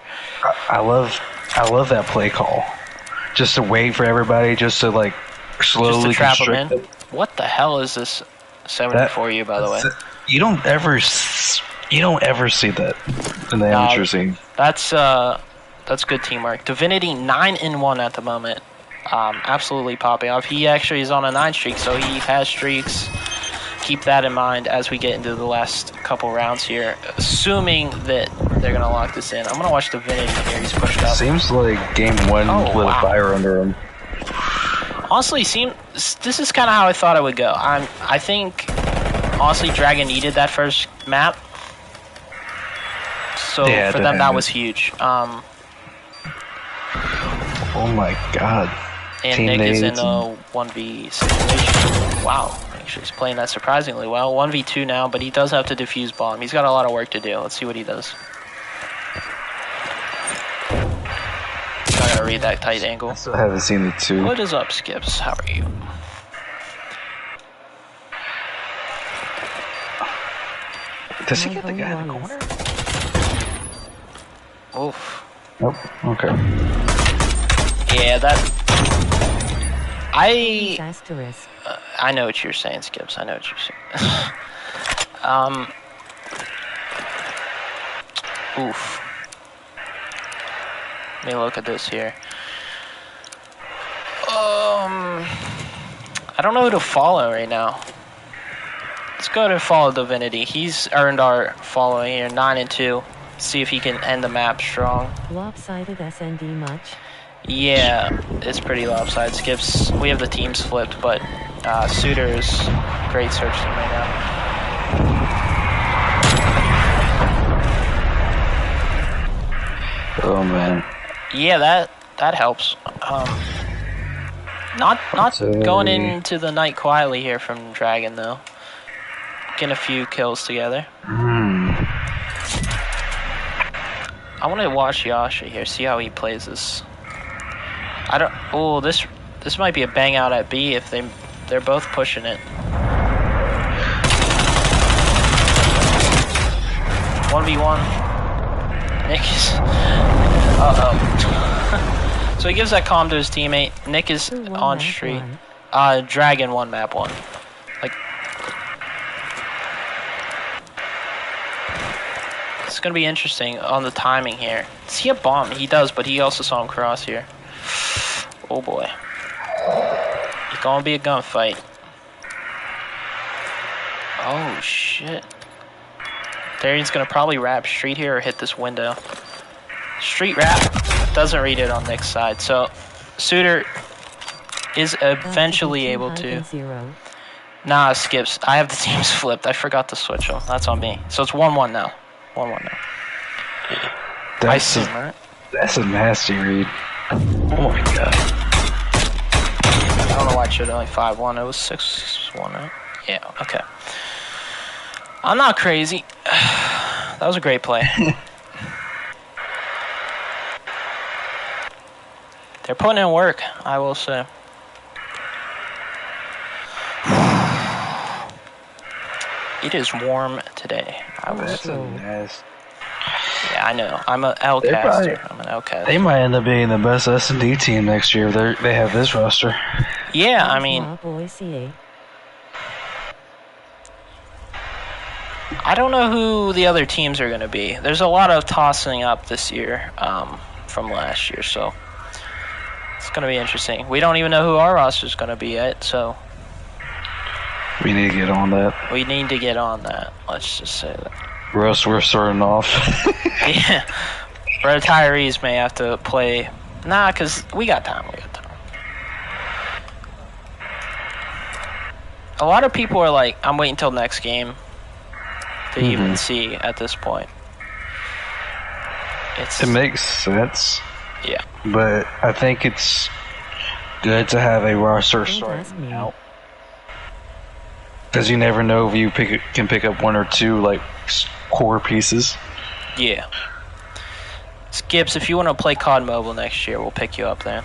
I love that play call. Just to wait for everybody, just to, like, slowly just to trap them in. them. What the hell is this 74 you, by the way? You don't ever see that in the amateur scene. That's good teamwork. Divinity 9-1 at the moment. Absolutely popping off. He actually is on a 9 streak, so he has streaks. Keep that in mind as we get into the last couple rounds here. Assuming that they're gonna lock this in. I'm gonna watch Divinity here. He's pushed up. Seems like game one lit a fire under him. Honestly, this is kind of how I thought it would go. I think, honestly, Dragon needed that first map. So for them, that was huge. Oh my god. And Nick is in a 1v situation. Wow, actually he's playing that surprisingly well. 1v2 now, but he does have to defuse bomb. He's got a lot of work to do. Let's see what he does. I gotta read that tight angle. I still haven't seen it too. What is up, Skips? How are you? Does he get the guy in the corner? Oof. Nope. Okay. Yeah, I know what you're saying, Skips. I know what you're saying. Oof. Let me look at this here. I don't know who to follow right now. Let's go to follow Divinity. He's earned our following here, 9-2. See if he can end the map strong. Lopsided SND much? Yeah, it's pretty lopsided. Skips, we have the teams flipped, but Sudor's great search team right now. Oh man. Yeah, that helps. Not going into the night quietly here from Dragon though. Getting a few kills together. I want to watch Yasha here, see how he plays this. I don't. Oh, this might be a bang out at B if they're both pushing it. 1v1. Nick is. So he gives that calm to his teammate. Nick is on street. Dragon 1 map 1. Like. It's gonna be interesting on the timing here. Does he have bomb? He does, but he also saw him cross here. Oh boy. It's gonna be a gunfight. Oh shit. Darian's gonna probably wrap street here or hit this window. Street wrap doesn't read it on Nick's side, so Sudor is eventually able to. Nah, Skips. I have the teams flipped. I forgot to switch them. That's on me. So it's 1-1 now. 1-1 now. That's a nasty read. Oh my god. I don't know why it should only 5-1. It was 6-1, right? Yeah, okay. I'm not crazy. That was a great play. They're putting in work, I will say. It is warm today. That's a nasty. Yeah, I know. I'm an L-caster. I'm an L-caster. They might end up being the best S&D team next year. They have this roster. Yeah, I mean, I don't know who the other teams are going to be. There's a lot of tossing up this year from last year, so it's going to be interesting. We don't even know who our roster is going to be yet, so we need to get on that. We need to get on that. Let's just say that. Russ, we're starting off. Yeah. Retirees may have to play. Nah, because we got time. We got time. A lot of people are like, I'm waiting until next game to even see at this point. It makes sense. Yeah. But I think it's good to have a roster starting out. Because you never know if you can pick up one or two like core pieces. Yeah. Skips, if you want to play COD Mobile next year, we'll pick you up then.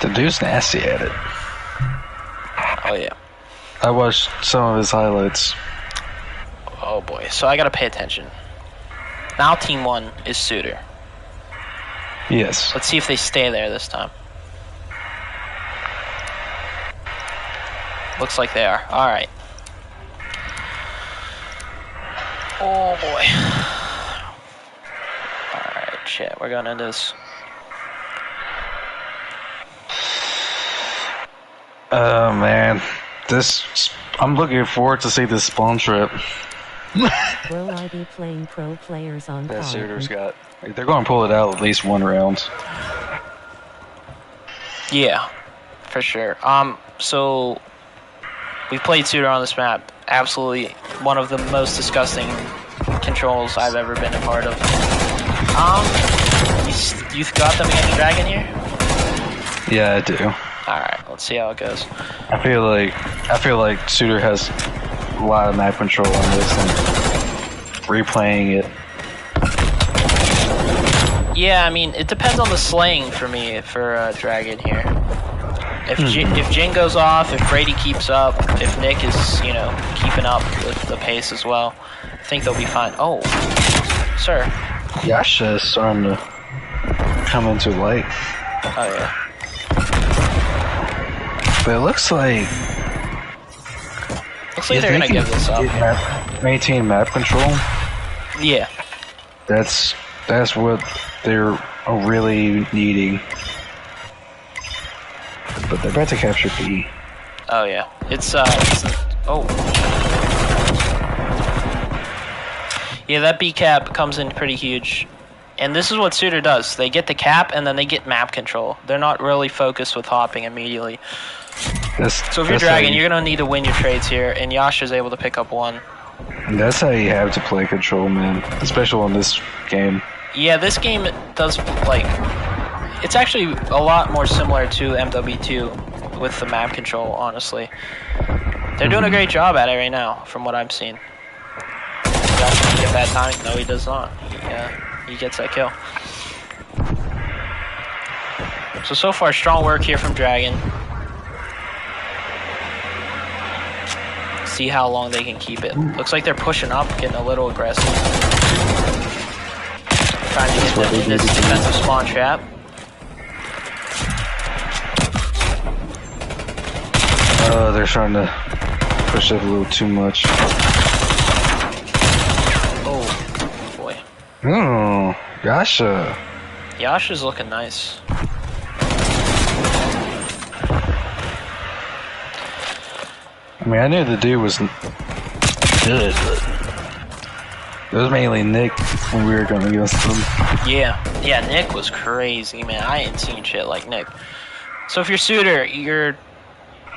The dude's nasty at it. Oh yeah. I watched some of his highlights. Oh boy, so I gotta pay attention. Now Team 1 is Sudor. Yes. Let's see if they stay there this time. Looks like they are. Alright. Oh boy. Alright, shit, we're going into this. Oh man. I'm looking forward to see this spawn trip. Will I be playing pro players on That card? Sudor's got. They're going to pull it out at least one round. Yeah, for sure. So we played Sudor on this map. Absolutely one of the most disgusting controls I've ever been a part of. You got them against Dragon here? Yeah, I do. Alright, let's see how it goes. I feel like Sudor has a lot of map control on this, and replaying it. Yeah, I mean, it depends on the slaying for me for Dragon here. If Jin goes off, if Brady keeps up, if Nick is, you know, keeping up with the pace as well, I think they'll be fine. Oh, sir. Yasha's starting to come into light. Oh, yeah. But it looks like... Looks like they're going to give this up. Maintain map control. Yeah. That's what they're really needing. But they're about to capture B. Oh, yeah. It's oh. Yeah, that B cap comes in pretty huge. And this is what Sudor does. They get the cap, and then they get map control. They're not really focused with hopping immediately. So if you're Dragon, you're going to need to win your trades here, and Yasha's able to pick up one. That's how you have to play control, man. Especially in this game. Yeah, this game does, like... It's actually a lot more similar to MW2 with the map control, honestly. They're doing a great job at it right now, from what I'm seeing. Does he get that time? No, he does not. He gets that kill. So far, strong work here from Dragon. See how long they can keep it. Looks like they're pushing up, getting a little aggressive. Trying to get them in this defensive spawn trap. They're trying to push up a little too much. Oh, boy. Oh, Yasha. Yasha's looking nice. I mean, I knew the dude was good, but it was mainly Nick when we were going against him. Yeah, Nick was crazy, man. I ain't seen shit like Nick. So if you're Sudor, you're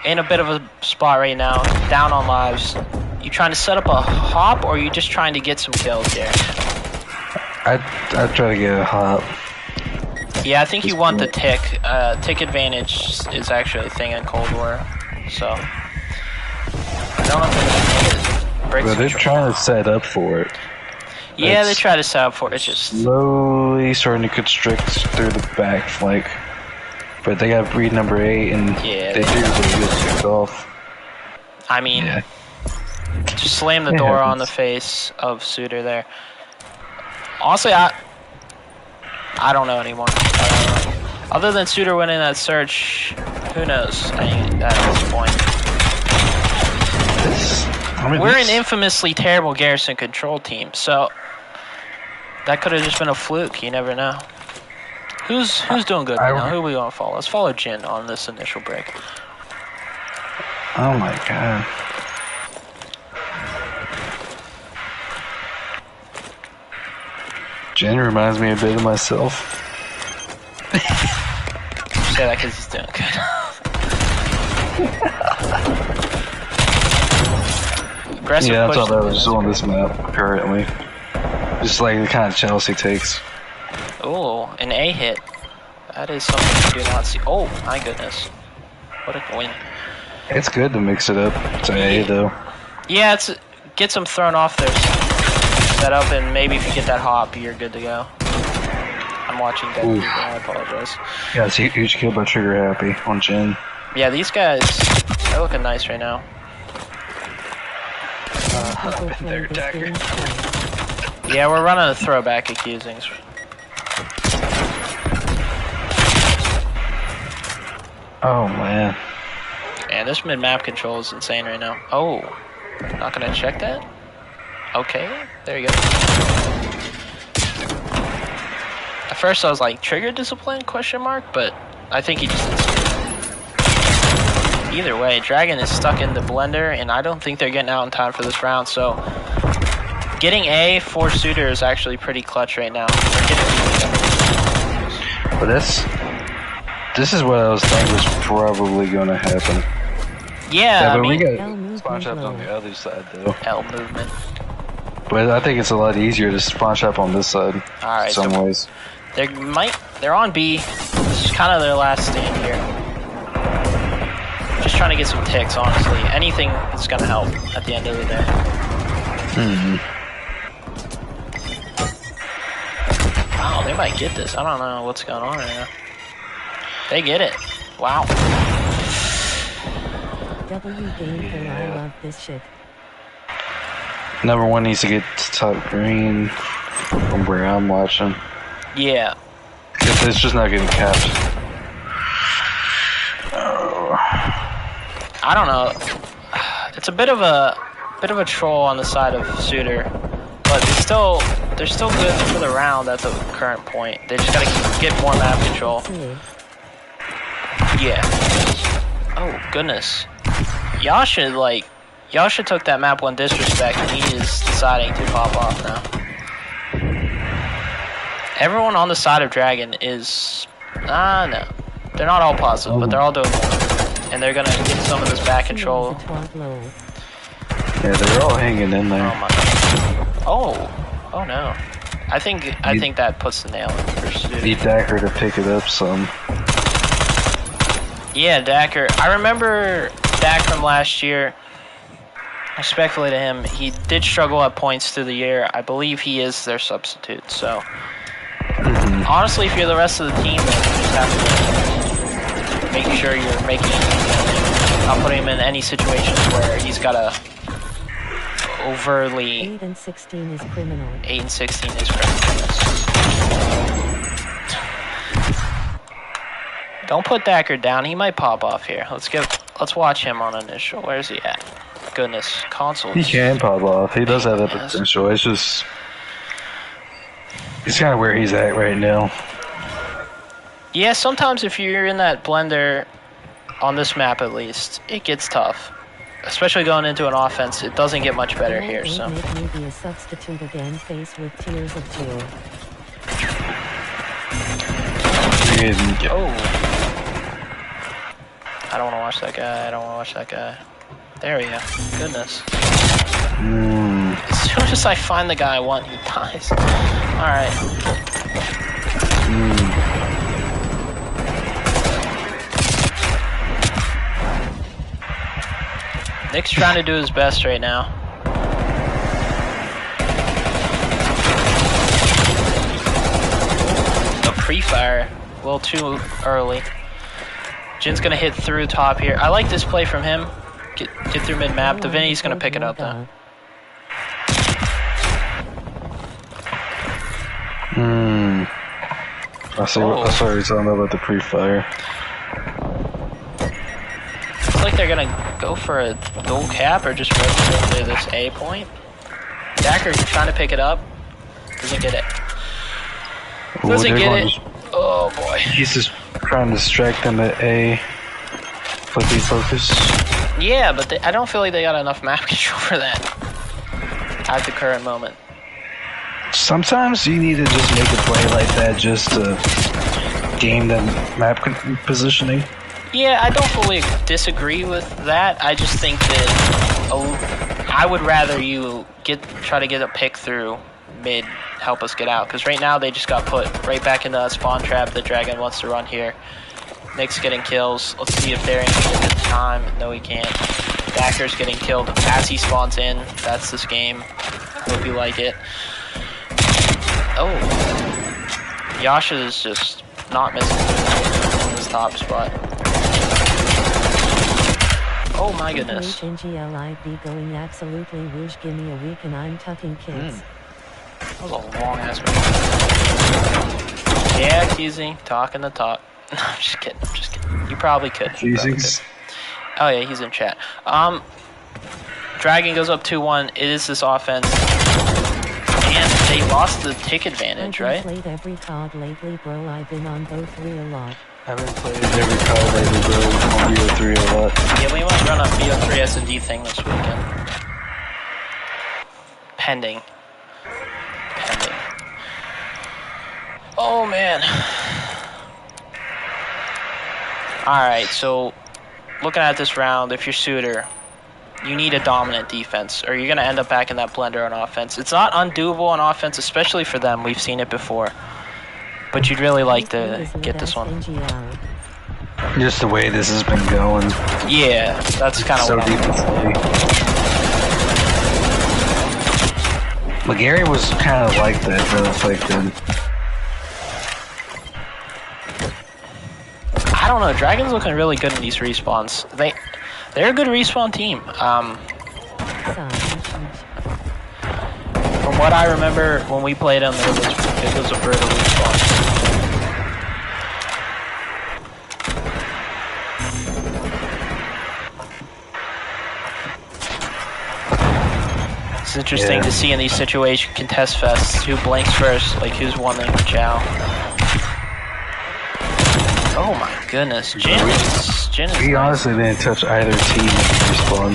in a bit of a spot right now, down on lives. You trying to set up a hop, or are you just trying to get some kills here? I'd try to get a hop. Yeah, I think you want the tick. Tick advantage is actually a thing in Cold War, so I don't know if But they're trying to set up for it. Yeah, they try to set up for it. It's just slowly starting to constrict through the back flank. But they got breed number 8, and yeah, they do really get kicked off. I mean, just slam the door on the face of Sudor there. Honestly, I don't know anymore. Other than Sudor winning that search, who knows? I mean, at this point. We're an infamously terrible garrison control team, so that could have just been a fluke. You never know. Who's doing good right now? Who are we gonna follow? Let's follow Jin on this initial break. Oh my god. Jin reminds me a bit of myself. Say that because he's doing good. Aggressive yeah, push. that's all that was on this map currently. Just like the kind of Chelsea takes. Oh, an A hit. That is something you do not see. Oh my goodness. What a win. It's good to mix it up to A though. Yeah, gets them thrown off their setup, and maybe if you get that hop, you're good to go. I'm watching that. I apologize. Yeah, it's a huge kill by Trigger Happy on Jin. Yeah, these guys, they're looking nice right now. They're attacking. Yeah, we're running a throwback accusings. Oh man. And this mid-map control is insane right now. Oh, not gonna check that? Okay, there you go. At first I was like, trigger discipline, question mark, but I think he just didn't see it. Either way, Dragon is stuck in the blender, and I don't think they're getting out in time for this round, so Getting A for Sudor is actually pretty clutch right now. But this is what I was thinking was probably gonna happen. Yeah, I but we mean, got spawn traps on the other side though. L movement. But I think it's a lot easier to spawn trap on this side. Alright, in some ways. They're on B. This is kind of their last stand here. Just trying to get some ticks, honestly. Anything is gonna help at the end of the day. Wow, they might get this. I don't know what's going on right now. They get it. Wow. W game kill, I love this shit. Number one needs to get to top green from where I'm watching. Yeah. Because it's just not getting capped. I don't know. It's a bit of a troll on the side of Sudor, but they're still good for the round at the current point. They just gotta get more map control. Yeah. Oh goodness. Yasha took that map 1 disrespect and he is deciding to pop off now. Everyone on the side of Dragon is no. They're not all positive, but they're all doing more. And they're gonna get some of this back control. Yeah, they're all hanging in there. Oh my god. Oh no. I think that puts the nail in for Sudor. Need Dacker to pick it up some. Yeah, Dacker. I remember Dak from last year. Respectfully to him, he did struggle at points through the year. I believe he is their substitute. So, honestly, if you're the rest of the team, then you just have to make sure you're making not putting him in any situations where he's got to overtly. 8 and 16 is criminal. 8 and 16 is criminal. Don't put Dacker down. He might pop off here. Let's watch him on initial. Where's he at? Goodness, consoles. He can pop off. He does have that potential. It's just he's kind of where he's at right now. Yeah, sometimes if you're in that blender, on this map at least, it gets tough. Especially going into an offense, it doesn't get much better here. So. Make me be a substitute again, faced with tears of joy. Oh. I don't want to watch that guy. I don't want to watch that guy. There we go. Goodness. As soon as I find the guy I want, he dies. Alright. Nick's trying to do his best right now. A pre-fire. A little too early. Jin's gonna hit through top here. I like this play from him. Get through mid-map. Divinity's gonna pick it up though. I see what you're talking about the pre-fire. Looks like they're gonna go for a dual cap or just rotate into this A point. Dacker trying to pick it up. Doesn't get it. Doesn't get it. Oh boy. He's just trying to distract them at A. Flippy focus. Yeah, but I don't feel like they got enough map control for that at the current moment. Sometimes you need to just make a play like that just to game the map positioning. Yeah, I don't fully disagree with that. I just think that I would rather you try to get a pick through mid, help us get out. Because right now they just got put right back in the spawn trap the Dragon wants to run here. Nick's getting kills. Let's see if they're in at the time. No, he can't. Dacker's getting killed as he spawns in. That's this game. Hope you like it. Oh. Yasha is just not missing this top spot. Oh my goodness. NGLIB going absolutely whoosh, give me a week and I'm tucking kids. That was a long ass one. Yeah, Keezy, talking the talk. No, I'm just kidding. I'm just kidding. You probably could. Oh yeah, he's in chat. Dragon goes up 2-1. It is this offense, and they lost the tick advantage, right? I've played every COD lately, bro. I've been on both 3 a lot. I haven't played every COD lately, bro. On BO3 a lot. Yeah, we might run a BO3 S&D thing this weekend. Pending. Oh man. Alright, so looking at this round, if you're Sudor, you need a dominant defense, or you're going to end up back in that blender on offense. It's not undoable on offense, especially for them. We've seen it before. But you'd really like to get this one. Just the way this has been going. Yeah, that's kind of So what I'm defensively. Gary was kind of like that, though. It's like I don't know. Dragon's looking really good in these respawns. They're a good respawn team. From what I remember when we played them, it was a brutal respawn. It's interesting to see in these situation contest fests who blinks first, like who's won the chow. Oh my goodness, Jin is he honestly didn't touch either team in the respawn.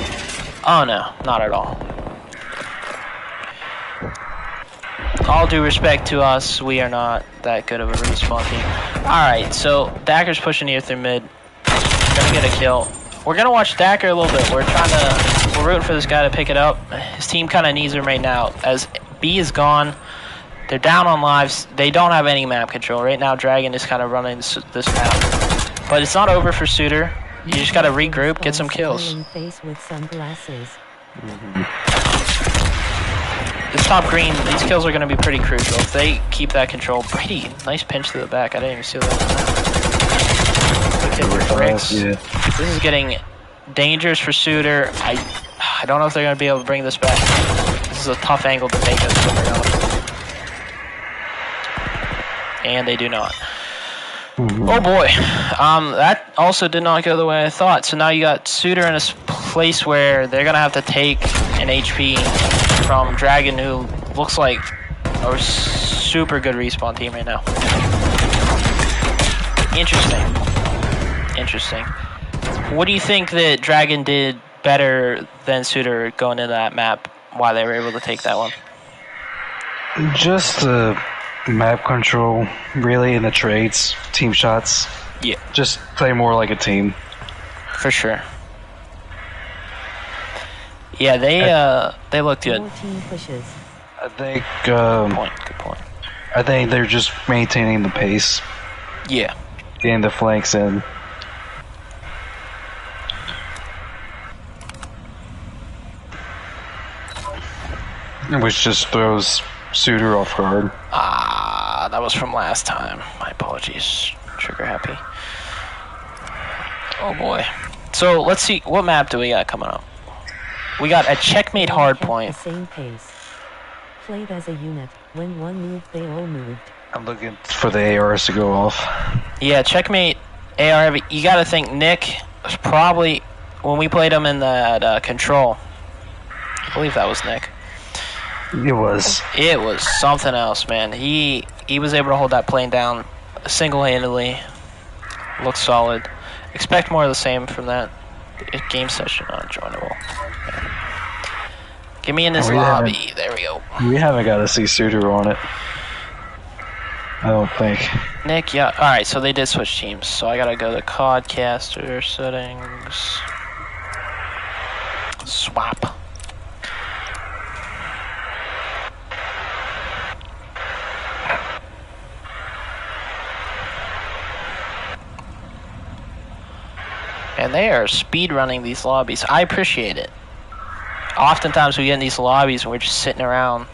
Oh no, not at all. All due respect to us, we are not that good of a respawn team. Alright, so Dacker's pushing here through mid. Gonna get a kill. We're gonna watch Dacker a little bit. We're rooting for this guy to pick it up. His team kinda needs him right now. As B is gone, they're down on lives. They don't have any map control. Right now, Dragon is kind of running this map. But it's not over for Sudor. You just gotta regroup, get some kills. This top green, these kills are gonna be pretty crucial. If they keep that control. Brady, nice pinch to the back. I didn't even see that. Look at the bricks. Yeah. This is getting dangerous for Sudor. I don't know if they're gonna be able to bring this back. This is a tough angle to take us off. And they do not. Oh boy, that also did not go the way I thought. So now you got Sudor in a place where they're gonna have to take an HP from Dragon, who looks like a super good respawn team right now. Interesting. What do you think that Dragon did better than Sudor going into that map? Why they were able to take that one? Just the map control, really, in the trades, team shots. Yeah. Just play more like a team. For sure. Yeah, they look good. I think. Good point. I think they're just maintaining the pace. Yeah. Getting the flanks in. Which just throws Sudor off guard. That was from last time. My apologies. Trigger happy. Oh boy. So let's see, what map do we got coming up? We got a checkmate hardpoint. Same pace. Played as a unit. When one moved, they all moved. I'm looking for the ARs to go off. Yeah, checkmate AR. You got to think Nick was probably when we played him in that control. I believe that was Nick. It was. It was something else, man. He was able to hold that plane down single-handedly. Looks solid. Expect more of the same from that game session on Joinable. Get me in this lobby. There we go. We haven't got to see Sudor on it. I don't think. Nick, yeah. Alright, so they did switch teams. So I gotta go to Codcaster settings. Swap. And they are speed running these lobbies. I appreciate it. Oftentimes we get in these lobbies and we're just sitting around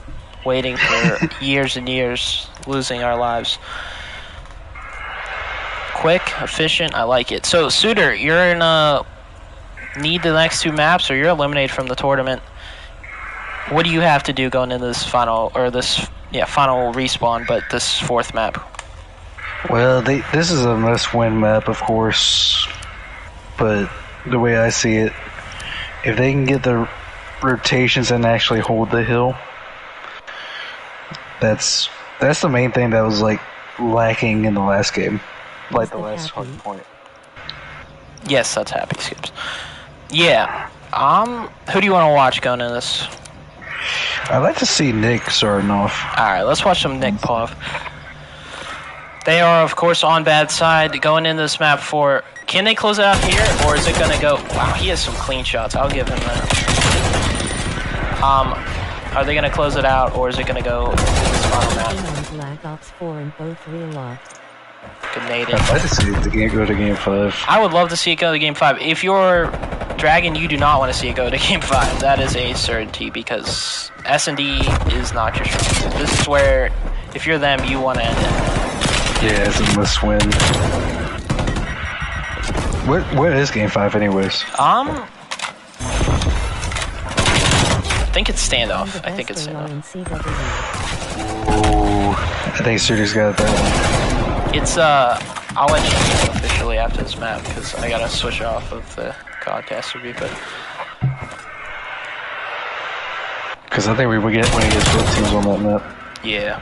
waiting for years and years, losing our lives. Quick, efficient, I like it. So Sudor, you're in need the next two maps, or you're eliminated from the tournament. What do you have to do going into this final, or this final respawn, but this fourth map? Well, this is a must-win map, of course. But the way I see it, if they can get the rotations and actually hold the hill, that's the main thing that was like lacking in the last game, like the last hard point. Yes, that's happy skips. Yeah. Who do you want to watch going into this? I'd like to see Nick starting off. All right, let's watch some Nick Pov. They are, of course, on bad side going into this map for... Can they close it out here, or is it going to go... Wow, he has some clean shots. I'll give him that. Are they going to close it out, or is it going to go to this final map? Black Ops 4 and both relocked. Grenaded. I'd like to see the game go to game 5. I would love to see it go to game 5. If you're Dragon, you do not want to see it go to game 5. That is a certainty, because S&D is not your strength. This is where, if you're them, you want to end it. Yeah, it's a must win. What is game 5 anyways? I think it's standoff. I think it's standoff. Oh, I think Sudor's got that one. It's, I'll let you know officially after this map, because I gotta switch off of the podcast review, but... Because I think we would get when he gets both teams on that map. Yeah.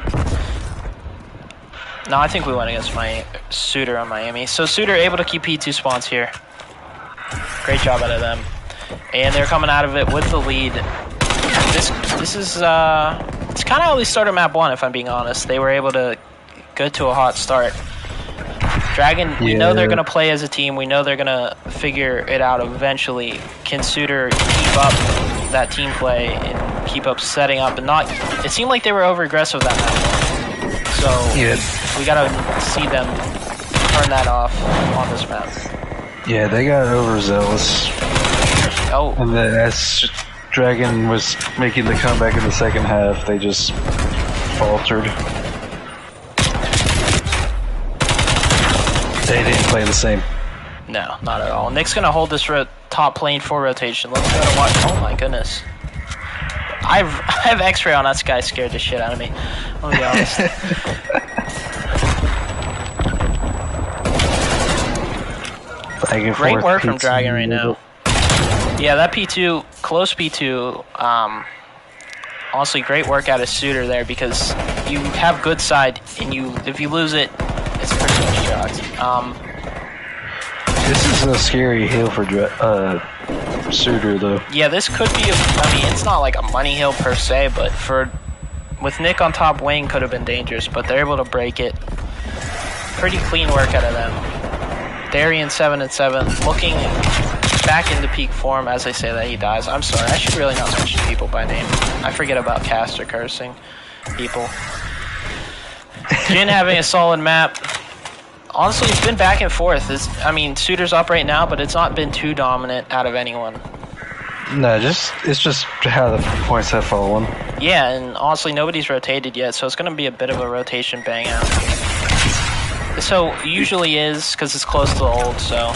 No, I think we went against Sudor on Miami. So Sudor able to keep P2 spawns here. Great job out of them. And they're coming out of it with the lead. This is, it's kind of how they started map 1, if I'm being honest. They were able to get to a hot start. Dragon, we know they're going to play as a team. We know they're going to figure it out eventually. Can Sudor keep up that team play and keep up setting up and not... It seemed like they were over-aggressive that night. So, we got to see them turn that off on this map. Yeah, they got overzealous. Oh. And then as Dragon was making the comeback in the second half, they just faltered. They didn't play the same. No, not at all. Nick's going to hold this top lane for rotation. Let's go to watch. Oh my goodness. I have X-ray on. That guy scared the shit out of me. I'll be honest. Great work from Dragon right now. Yeah, that P2, close P2, honestly, great work out of Sudor there, because you have good side, and if you lose it, it's pretty much shocked. This is a scary hill for Sudor, though. Yeah, this could be, I mean, it's not like a money hill per se, but with Nick on top wing could have been dangerous, but they're able to break it. Pretty clean work out of them. Darian 7-7, looking back into peak form as I say that he dies. I'm sorry, I should really not mention people by name. I forget about caster cursing people. Jin having a solid map. Honestly, it's been back and forth. I mean, Sudor's up right now, but it's not been too dominant out of anyone. No, it's just how the points have fallen. Yeah, and honestly, nobody's rotated yet, so it's going to be a bit of a rotation bang out. So, usually is, because it's close to the old, so...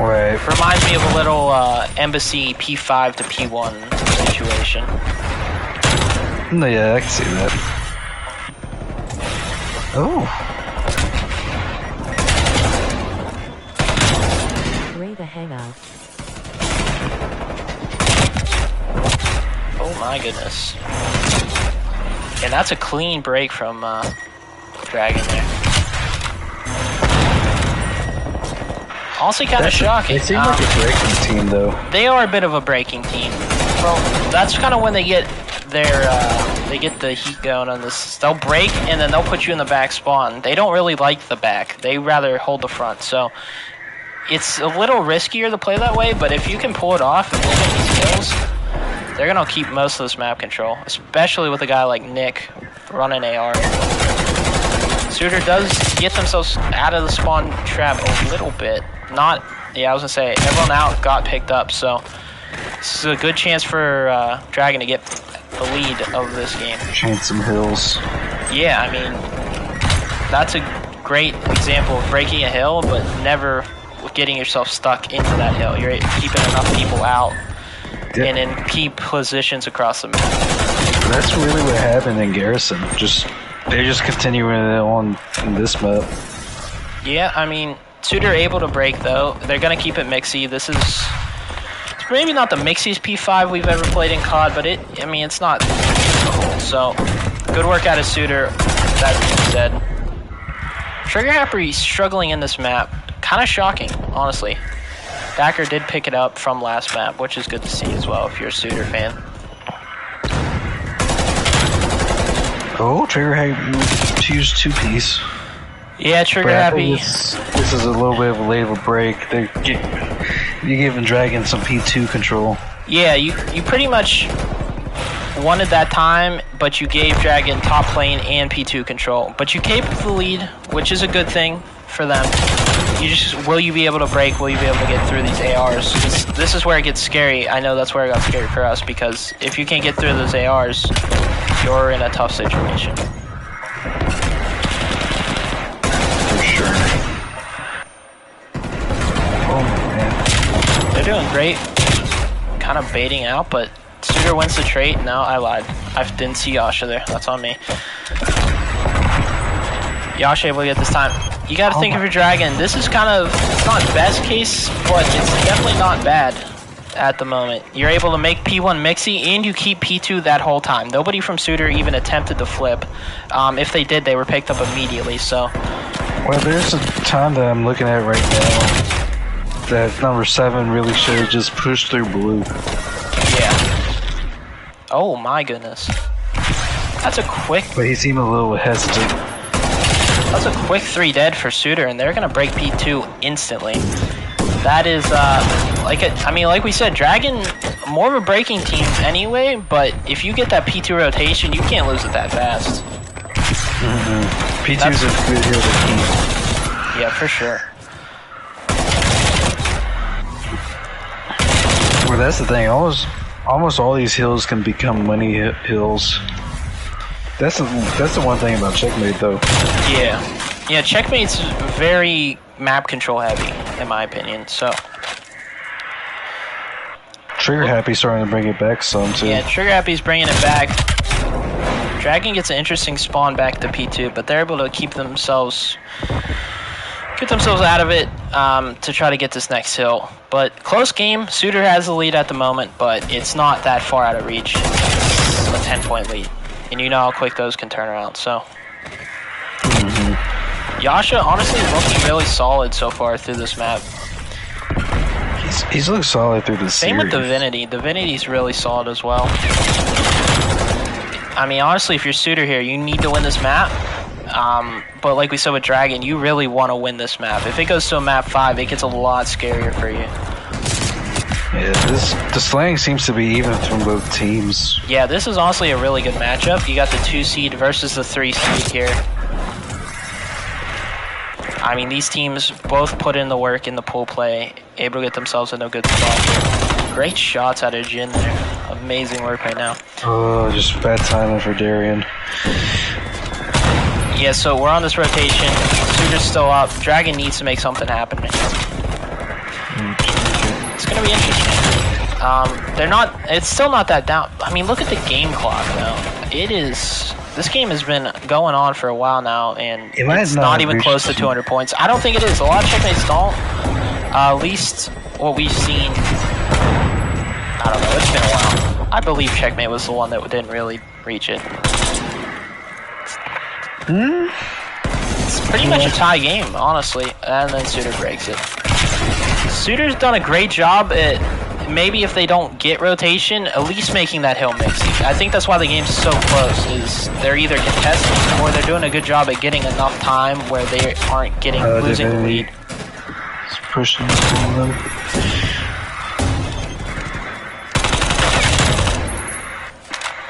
Right. Reminds me of a little Embassy P5 to P1 situation. No, yeah, I can see that. Oh. Great a hangout. Oh my goodness. And that's a clean break from Dragon there. Also kind of shocking. They seem like a breaking team, though. They are a bit of a breaking team. Well, that's kind of when they get they get the heat going on this. They'll break and then they'll put you in the back spawn. They don't really like the back. They rather hold the front. So it's a little riskier to play that way, but if you can pull it off and get these kills, they're gonna keep most of this map control, especially with a guy like Nick running AR. Sudor does get themselves out of the spawn trap a little bit. Not, yeah, I was gonna say, everyone out got picked up, so this is a good chance for Dragon to get the lead of this game. Change some hills. Yeah, I mean, that's a great example of breaking a hill, but never getting yourself stuck into that hill. You're keeping enough people out and in key positions across the map. That's really what happened in Garrison. They're just continuing it on in this map. Yeah, I mean, Sudor able to break though. They're gonna keep it mixy. It's maybe not the mixiest P5 we've ever played in COD, but it's not difficult. So, good work out of Sudor. That being said, Trigger Happy struggling in this map. Kind of shocking, honestly. Backer did pick it up from last map, which is good to see as well if you're a Sudor fan. Oh, trigger happy to use 2-piece. Yeah, trigger But I happy. think this is a little bit of a late of a break. You're giving Dragon some P2 control. Yeah, you pretty much wanted that time, but you gave Dragon top lane and P2 control. But you kept the lead, which is a good thing for them. You just, will you be able to break? Will you be able to get through these ARs? This is where it gets scary. I know that's where it got scary for us, because if you can't get through those ARs, you're in a tough situation. For sure. Oh man. They're doing great. Kind of baiting out, but Sudor wins the trait. No, I lied. I didn't see Yasha there. That's on me. Yasha able to get this time. You got to think of your Dragon. This is kind of, it's not best case, but it's definitely not bad at the moment. You're able to make P1 Mixie, and you keep P2 that whole time. Nobody from Sudor even attempted to flip. If they did, they were picked up immediately, so. Well, there's a time that I'm looking at right now that number 7 really should have just pushed through blue. Yeah. Oh my goodness. That's a quick. But he seemed a little hesitant. That's a quick 3 dead for Sudor, and they're gonna break P2 instantly. That is, like we said, Dragon, more of a breaking team anyway, but if you get that P2 rotation, you can't lose it that fast. P2's a good hero to keep. Yeah, for sure. Well, that's the thing. Almost all these hills can become money hills. That's the one thing about Checkmate, though. Yeah. Yeah, Checkmate's very map control heavy, in my opinion, so. Trigger Happy's starting to bring it back some, too. Yeah, Trigger Happy's bringing it back. Dragon gets an interesting spawn back to P2, but they're able to keep themselves out of it to try to get this next hill. But close game. Sudor has the lead at the moment, but it's not that far out of reach. It's a 10-point lead. And you know how quick those can turn around, so. Yasha, honestly, looking really solid so far through this map. He's looked solid through the Same series. with Divinity. Divinity's really solid as well. I mean, honestly, if you're Sudor here, you need to win this map. But like we said with Dragon, you really want to win this map. If it goes to a map 5, it gets a lot scarier for you. Yeah, the slang seems to be even from both teams. Yeah, this is honestly a really good matchup. You got the 2 seed versus the 3 seed here. I mean, these teams both put in the work in the pool play, able to get themselves in a good spot here. Great shots out of Jin there. Amazing work right now. Oh, just bad timing for Darian. Yeah, so we're on this rotation. Sudor's still up. Dragon needs to make something happen. It's gonna be interesting. They're not. It's still not that down. I mean, look at the game clock though. It is. This game has been going on for a while now, and it's not even close to 200 points. I don't think it is. A lot of checkmates don't. At least what we've seen. I don't know. It's been a while. I believe checkmate was the one that didn't really reach it. It's pretty much a tie game, honestly, and then Sudor breaks it. Sudor's done a great job at, maybe if they don't get rotation, at least making that hill mixy. I think that's why the game's so close, is they're either contesting or they're doing a good job at getting enough time where they aren't losing the lead. He's pushing them.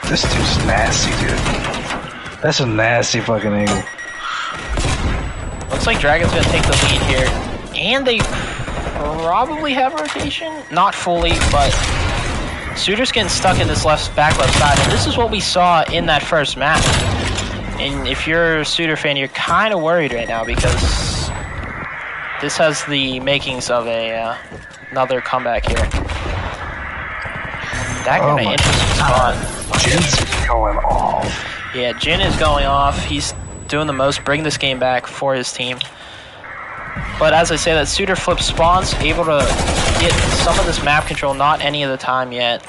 This dude's nasty, dude. That's a nasty fucking angle. Looks like Dragon's gonna take the lead here. And they probably have rotation? Not fully, but Sudor's getting stuck in this back left side. And this is what we saw in that first match. And if you're a Sudor fan, you're kind of worried right now because this has the makings of another comeback here. That kind of interesting spot. Jin's going off. Yeah, Jin is going off. He's doing the most, bring this game back for his team. But as I say, that Sudor flip spawns, able to get some of this map control, not any of the time yet.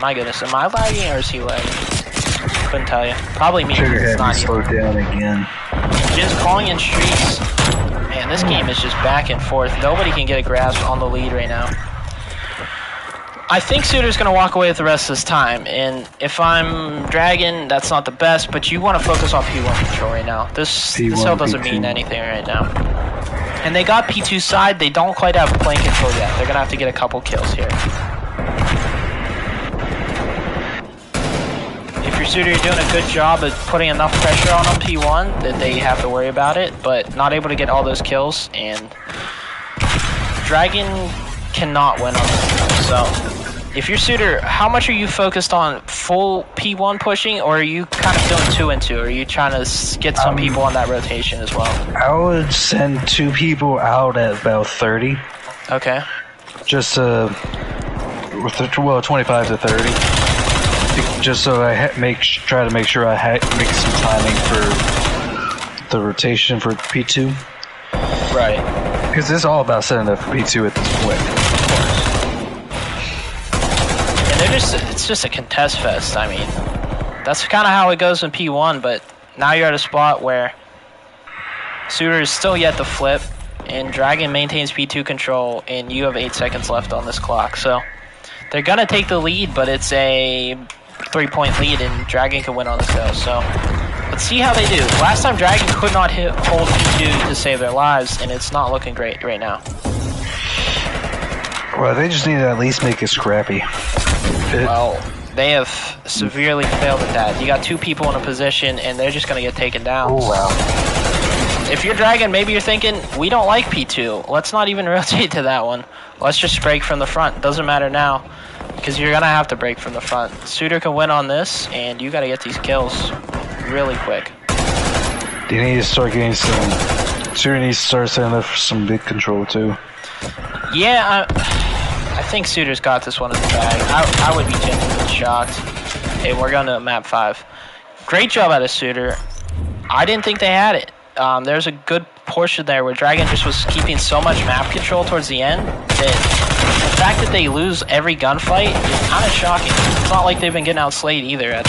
My goodness, am I lagging or is he lagging? Couldn't tell you. Probably me. Trigger had to slow down again. Jin's calling in streaks. Man, this game is just back and forth. Nobody can get a grasp on the lead right now. I think Sudor's going to walk away with the rest of his time, and if I'm Dragon, that's not the best, but you want to focus on P1 control right now. This hill doesn't mean anything right now. And they got P2 side, they don't quite have plane control yet. They're going to have to get a couple kills here. If you're Sudor, you're doing a good job of putting enough pressure on them P1 that they have to worry about it, but not able to get all those kills, and Dragon cannot win on this. So, if you're Sudor, how much are you focused on full P1 pushing, or are you kind of doing 2 and 2? Or are you trying to get some people on that rotation as well? I would send 2 people out at about 30. Okay. Just well, 25 to 30. Just so I try to make sure I make some timing for the rotation for P2. Right. Because it's all about setting up for P2 at this point. It's just a contest fest. I mean, that's kind of how it goes in P1, but now you're at a spot where Sudor is still yet to flip, and Dragon maintains P2 control, and you have 8 seconds left on this clock. So they're going to take the lead, but it's a 3-point lead, and Dragon can win on this hill. So let's see how they do. Last time Dragon could not hold P2 to save their lives, and it's not looking great right now. Well, they just need to at least make it scrappy. Well, they have severely failed at that. You got 2 people in a position, and they're just going to get taken down. Oh, wow. If you're Dragon, maybe you're thinking, we don't like P2. Let's not even rotate to that one. Let's just break from the front. Doesn't matter now, because you're going to have to break from the front. Sudor can win on this, and you got to get these kills really quick. They need to start getting some... Sudor needs to start setting up for some big control, too. Yeah, I think Sudor's got this one in the bag. I would be genuinely shocked. Hey, we're going to map 5. Great job out of Sudor. I didn't think they had it. There's a good portion there where Dragon just was keeping so much map control towards the end that the fact that they lose every gunfight is kind of shocking. It's not like they've been getting outslayed either.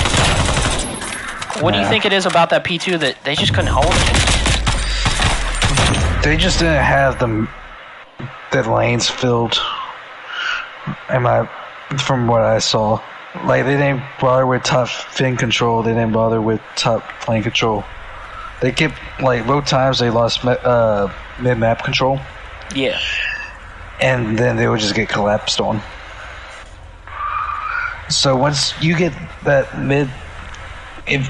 What do you think it is about that P2 that they just couldn't hold it? They just didn't have the lanes filled. From what I saw, like they didn't bother with top fin control. They didn't bother with top plane control. They kept like both times they lost mid map control. Yeah. And then they would just get collapsed on. So once you get that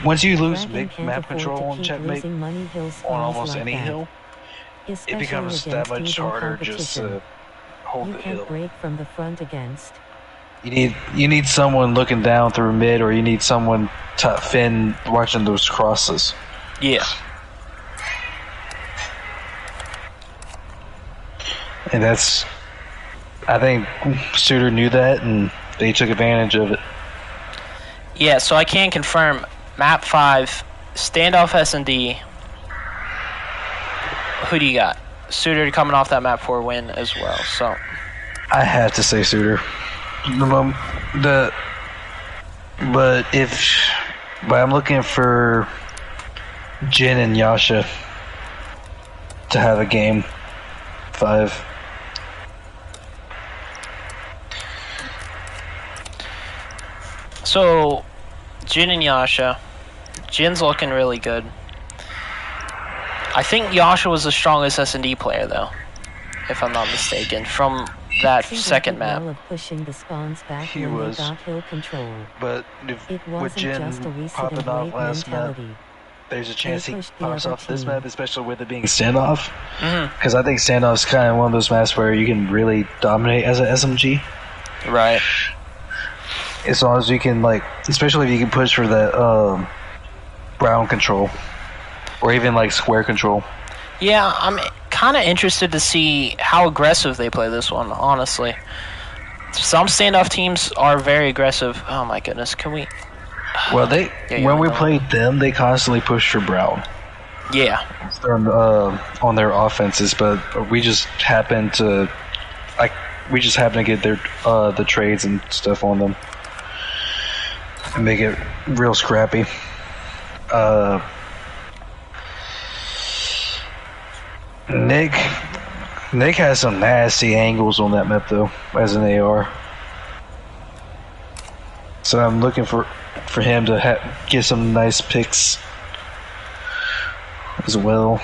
once you lose mid map control on checkmate on almost any hill, it becomes that much harder just to hold the hill. Break from the front against. You need someone looking down through mid, or you need someone top fin watching those crosses. Yeah. And that's, I think Sudor knew that, and they took advantage of it. Yeah, so I can confirm, map 5, standoff S&D. Who do you got? Sudor coming off that map 4 win as well, so. I have to say Sudor. But I'm looking for Jin and Yasha to have a game 5. So, Jin and Yasha. Jin's looking really good. I think Yasha was the strongest S&D player, though, if I'm not mistaken, from that second map. Pushing the spawns back He when was, they got hill control. But It with wasn't Jin just a recent popping and off great last map, mentality. there's a chance he pushed the pops other off this team. map, especially with it being standoff. Because I think standoff's kind of one of those maps where you can really dominate as an SMG. Right. As long as you can, like, especially if you can push for that brown control, or even like square control. Yeah, I'm kind of interested to see how aggressive they play this one, honestly. Some standoff teams are very aggressive. Oh my goodness, can we... Well, when we know. played them, they constantly pushed for brown. Yeah. On their offenses, but we just happened to, get their the trades and stuff on them, and make it real scrappy. Nick has some nasty angles on that map though, as an AR. So I'm looking for him to get some nice picks as well.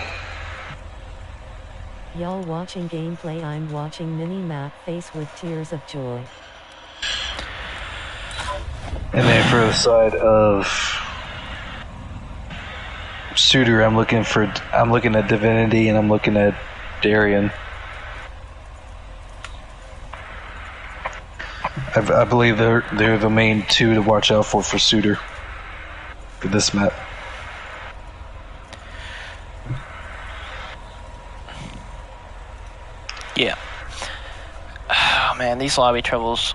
Y'all watching gameplay, I'm watching mini-map face with tears of joy. And then for the side of Sudor, I'm looking at Divinity and I'm looking at Darien. I believe they're the main two to watch out for Sudor for this map. Yeah. Oh man, these lobby troubles.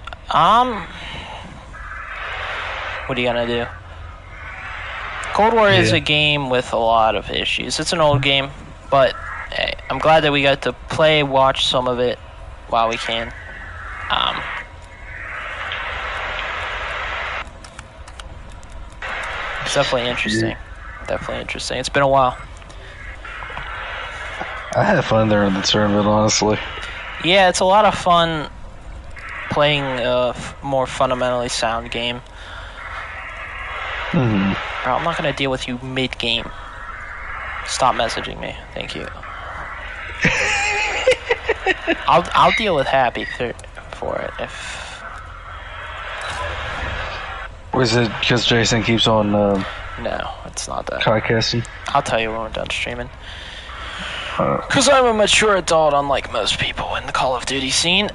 What are you gonna do? Cold War is a game with a lot of issues. It's an old game, but hey, I'm glad that we got to watch some of it while we can. It's definitely interesting. Yeah. Definitely interesting. It's been a while. I had fun there in the tournament, honestly. Yeah, it's a lot of fun playing a more fundamentally sound game. Bro, I'm not gonna deal with you mid-game. Stop messaging me. Thank you. I'll deal with Happy for it if. Was it because Jason keeps on No, it's not that. podcasting? I'll tell you when we're done streaming. Because I'm a mature adult, unlike most people in the Call of Duty scene.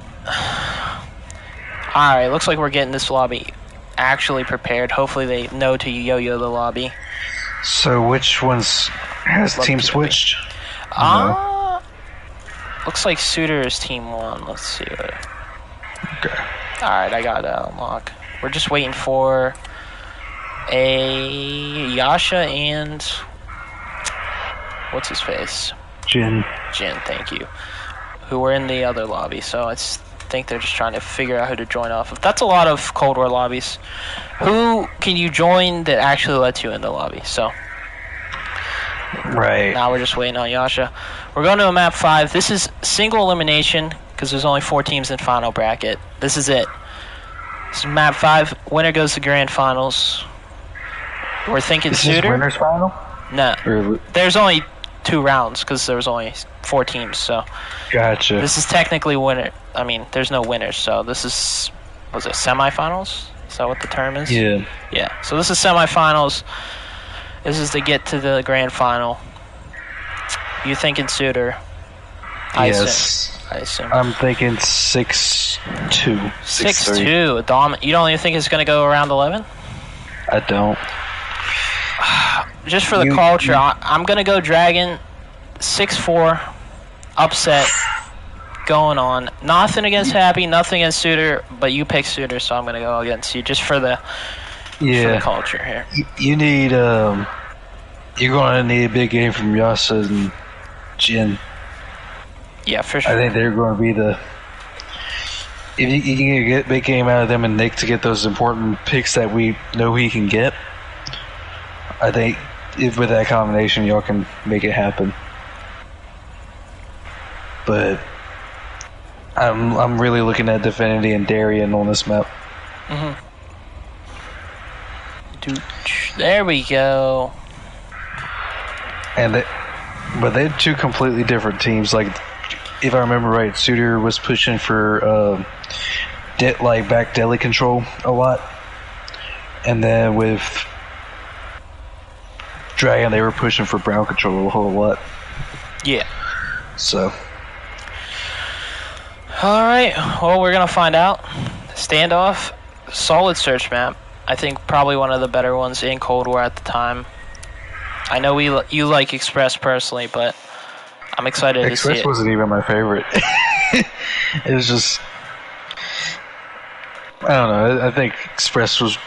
Alright, looks like we're getting this lobby actually prepared. Hopefully they know to yo-yo the lobby. So which ones has Love team to switched? Looks like Sudor is team 1. Let's see what. Okay. Alright, I got that unlock. We're just waiting for a Yasha and what's his face? Jin. Jin, thank you. Who were in the other lobby, so I think they're just trying to figure out who to join off of. That's a lot of Cold War lobbies. Who can you join that actually lets you in the lobby? So Right. now we're just waiting on Yasha. We're going to a map 5. This is single elimination because there's only 4 teams in final bracket. This is it. This is map 5. Winner goes to grand finals. We're thinking Is this Sudor. winners final? No, Or, there's only 2 rounds because there was only 4 teams. So gotcha. this is technically winner. I mean, there's no winners. So this is, was it semifinals? Is that what the term is? Yeah. Yeah. So this is semifinals. This is to get to the grand final. You thinking Sudor? Yes. I assume. I'm thinking 6-2. 6-2. You don't even think it's going to go around 11? I don't. Just for the culture, I'm going to go Dragon. 6-4. Upset. Going on. Nothing against Happy, nothing against Sudor, but you pick Sudor, so I'm going to go against you just for the, for the culture here. You need, you're going to need a big game from Yasa and Jin. Yeah, for sure. I think they're going to be the... If you can get a big game out of them and Nick to get those important picks that we know he can get, I think if with that combination, y'all can make it happen. But I'm really looking at Divinity and Darien on this map. There we go. But they're 2 completely different teams. Like, if I remember right, Sudor was pushing for back deli control a lot, and then with Dragon they were pushing for brown control a whole lot. Yeah. So. All right. Well, we're gonna find out. Standoff, solid search map. I think probably one of the better ones in Cold War at the time. I know you like Express personally, but I'm excited to see Express it. wasn't even my favorite. It was just, I don't know. I think Express was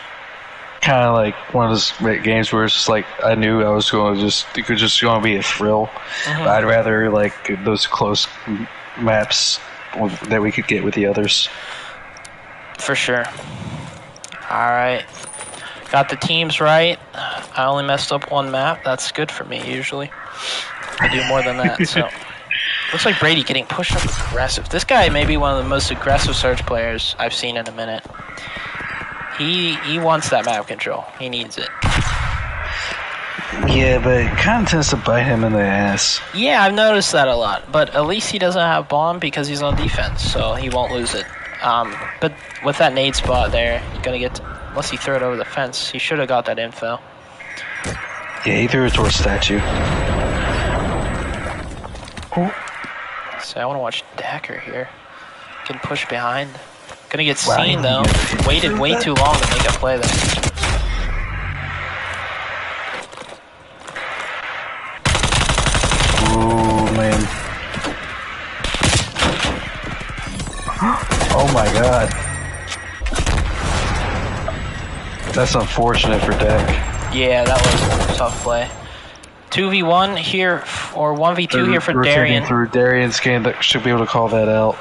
kind of like one of those games where it's just like I knew I was going to it was just going to be a thrill. But I'd rather like those close maps that we could get with the others. For sure. All right. Got the teams right. I only messed up 1 map. That's good for me usually. I do more than that. So looks like Brady getting pushed up aggressive. This guy may be one of the most aggressive Surge players I've seen in a minute. He wants that map control. He needs it. Yeah, but it kind of tends to bite him in the ass. Yeah, I've noticed that a lot. But at least he doesn't have bomb because he's on defense, so he won't lose it. But with that nade spot there, he's gonna get unless he throw it over the fence. He should have got that info. Yeah, he threw it towards statue. So I want to watch Dacker here. Can push behind. Gonna get seen though. Waited way too long to make a play there. Ooh, man. Oh my god. That's unfortunate for Deck. Yeah, that was a tough play. 2v1 here, or 1v2 here for Darian. Through Darian's game, that should be able to call that out.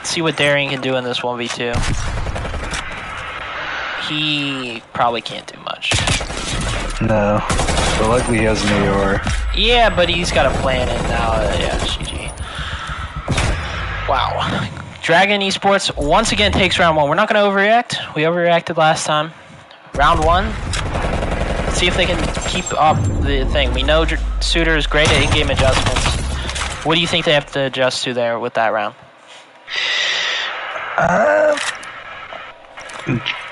See what Darian can do in this 1v2. He probably can't do much. No. But luckily he has an AR. Yeah, but he's got a plan in now. Yeah, GG. Wow. Dragon Esports once again takes round 1. We're not going to overreact. We overreacted last time. Round 1. See if they can keep up the thing. We know Sudor is great at in-game adjustments. What do you think they have to adjust to there with that round?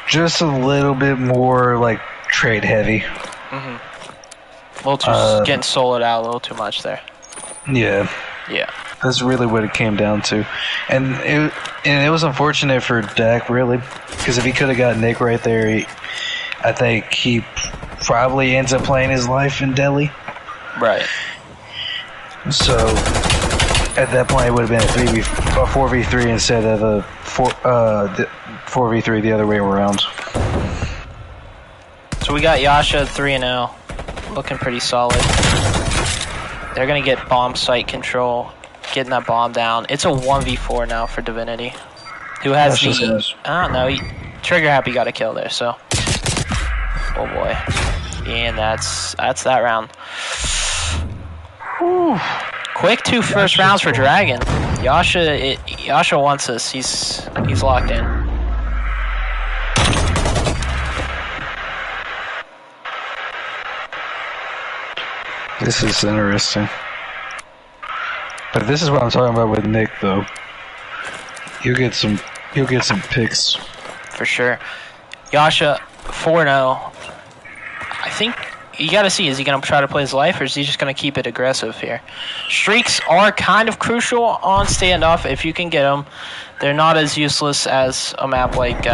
Just a little bit more like trade heavy. A little too getting soloed out a little too much there. Yeah. Yeah. That's really what it came down to. And it was unfortunate for Dak, really, because if he could have got Nick right there, I think he probably ends up playing his life in Delhi. Right. So at that point, it would have been a 4v3 instead of a 4v3 the other way around. So we got Yasha 3-0, looking pretty solid. They're gonna get bomb site control, getting that bomb down. It's a 1v4 now for Divinity, who has the I don't know. Trigger Happy got a kill there, so oh boy, and that's that round. Whew. Quick 2 first rounds for Dragon. Yasha wants this. He's locked in. This is interesting. But this is what I'm talking about with Nick, though. He'll get some picks. For sure. Yasha 4-0. I think you gotta see, is he gonna try to play his life, or is he just gonna keep it aggressive here? Streaks are kind of crucial on standoff if you can get them. They're not as useless as a map like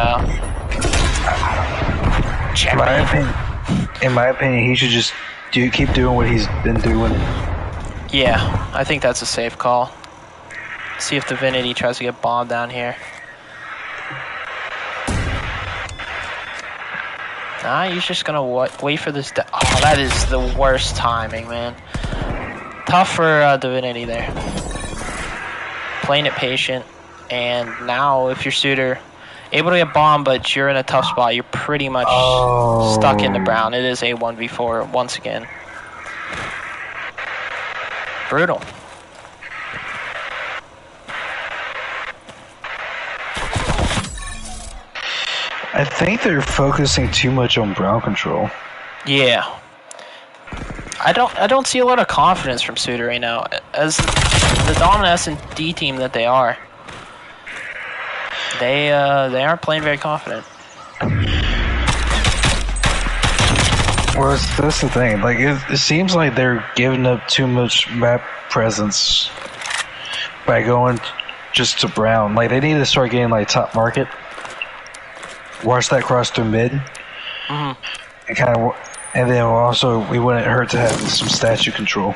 In my opinion, he should just keep doing what he's been doing. Yeah, I think that's a safe call. See if Divinity tries to get bombed down here. Nah, he's just gonna wait for this. Oh, that is the worst timing, man. Tough for Divinity there. Playing it patient, and now if you're Sudor, able to get bombed, but you're in a tough spot. You're pretty much stuck into Brown. It is a 1v4 once again. Brutal. I think they're focusing too much on Brown control. Yeah. I don't see a lot of confidence from Sudor right now, as the dominant S&D team that they are. They aren't playing very confident. Well, that's the thing. Like it seems like they're giving up too much map presence by going just to Brown. Like they need to start getting like top market. Watch that cross through mid, and and then also we wouldn't hurt to have some statue control,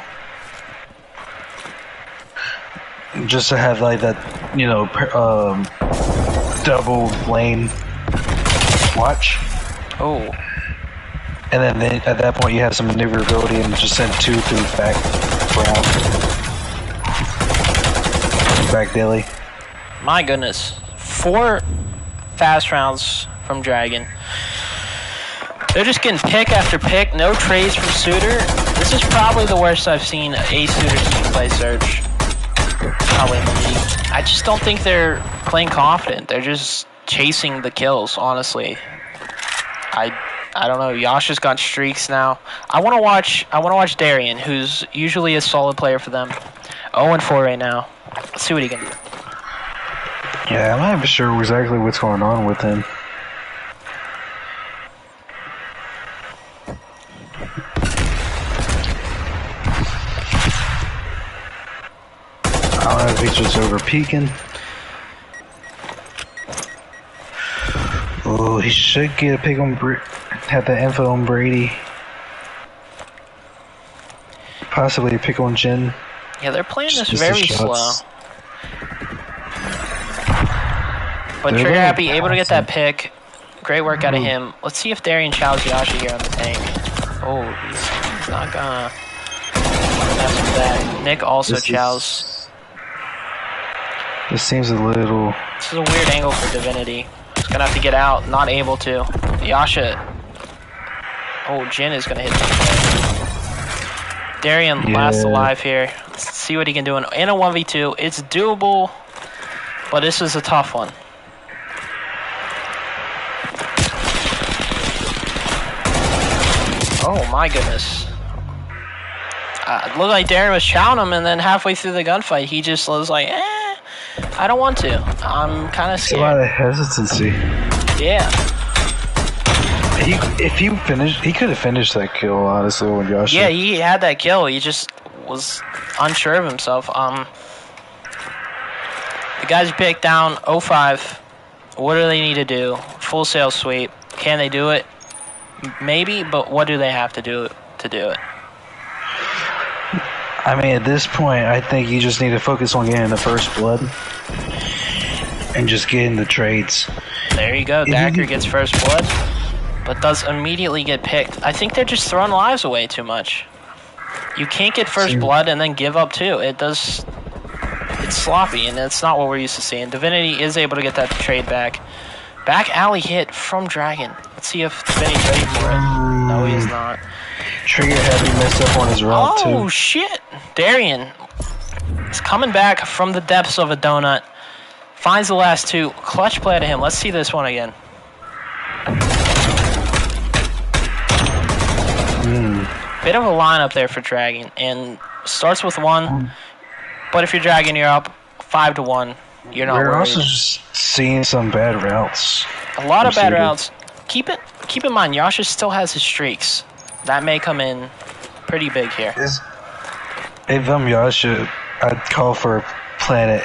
just to have like that, you know, double lane watch. Oh. And then at that point you have some maneuverability and just send 2 through back Brown, back Dilly. My goodness, 4 fast rounds from Dragon. They're just getting pick after pick, no trades from Sudor. This is probably the worst I've seen a Sudor team play Surge. probably in the league. I just don't think they're playing confident. They're just chasing the kills, honestly. I don't know. Yasha's got streaks now. I want to watch Darian, who's usually a solid player for them. 0-4 right now. Let's see what he can do. Yeah, I'm not even sure exactly what's going on with him. I don't know if he's just over peeking. Oh, he should get a pick on have the info on Brady. Possibly a pick on Jin. Yeah, they're playing this Just very the slow. shots. But They're Trigger really Happy able to get that passing. pick. Great work out of him. Let's see if Darian chows Yasha here on the tank. Oh, he's not gonna mess with that. Nick also chows. This seems a little... This is a weird angle for Divinity. He's gonna have to get out, not able to. Yasha. Oh, Jin is gonna hit the Darian last alive here. Let's see what he can do in a 1v2. It's doable, but this is a tough one. Oh my goodness. It looked like Darian was chowing him, and then halfway through the gunfight, he just was like, I don't want to. I'm kind of scared. A lot of hesitancy. Yeah. He could have finished that kill, honestly, with Yasha. Yeah, he had that kill. He just was unsure of himself. The guys picked down 0-5. What do they need to do? Full sail sweep. Can they do it? Maybe, but what do they have to do to do it? I mean, at this point, I think you just need to focus on getting the first blood and just getting the trades. There you go. Dacker gets first blood, but does immediately get picked. I think they're just throwing lives away too much. You can't get first blood and then give up too. It's sloppy, and it's not what we're used to seeing. Divinity is able to get that trade back. Back alley hit from Dragon. Let's see if Divinity's ready for it. No, he is not. Trigger Happy messed up on his route too. Oh shit! Darian is coming back from the depths of a donut. Finds the last two. Clutch play to him. Let's see this one again. Bit of a lineup there for Dragon, and starts with one. But if you're Dragon, you're up 5-1. You're not We're worried. also just seeing some bad routes. A lot of bad Sudor. routes. Keep in mind, Yasha still has his streaks. That may come in pretty big here. If I'm Yasha, I'd call for a planet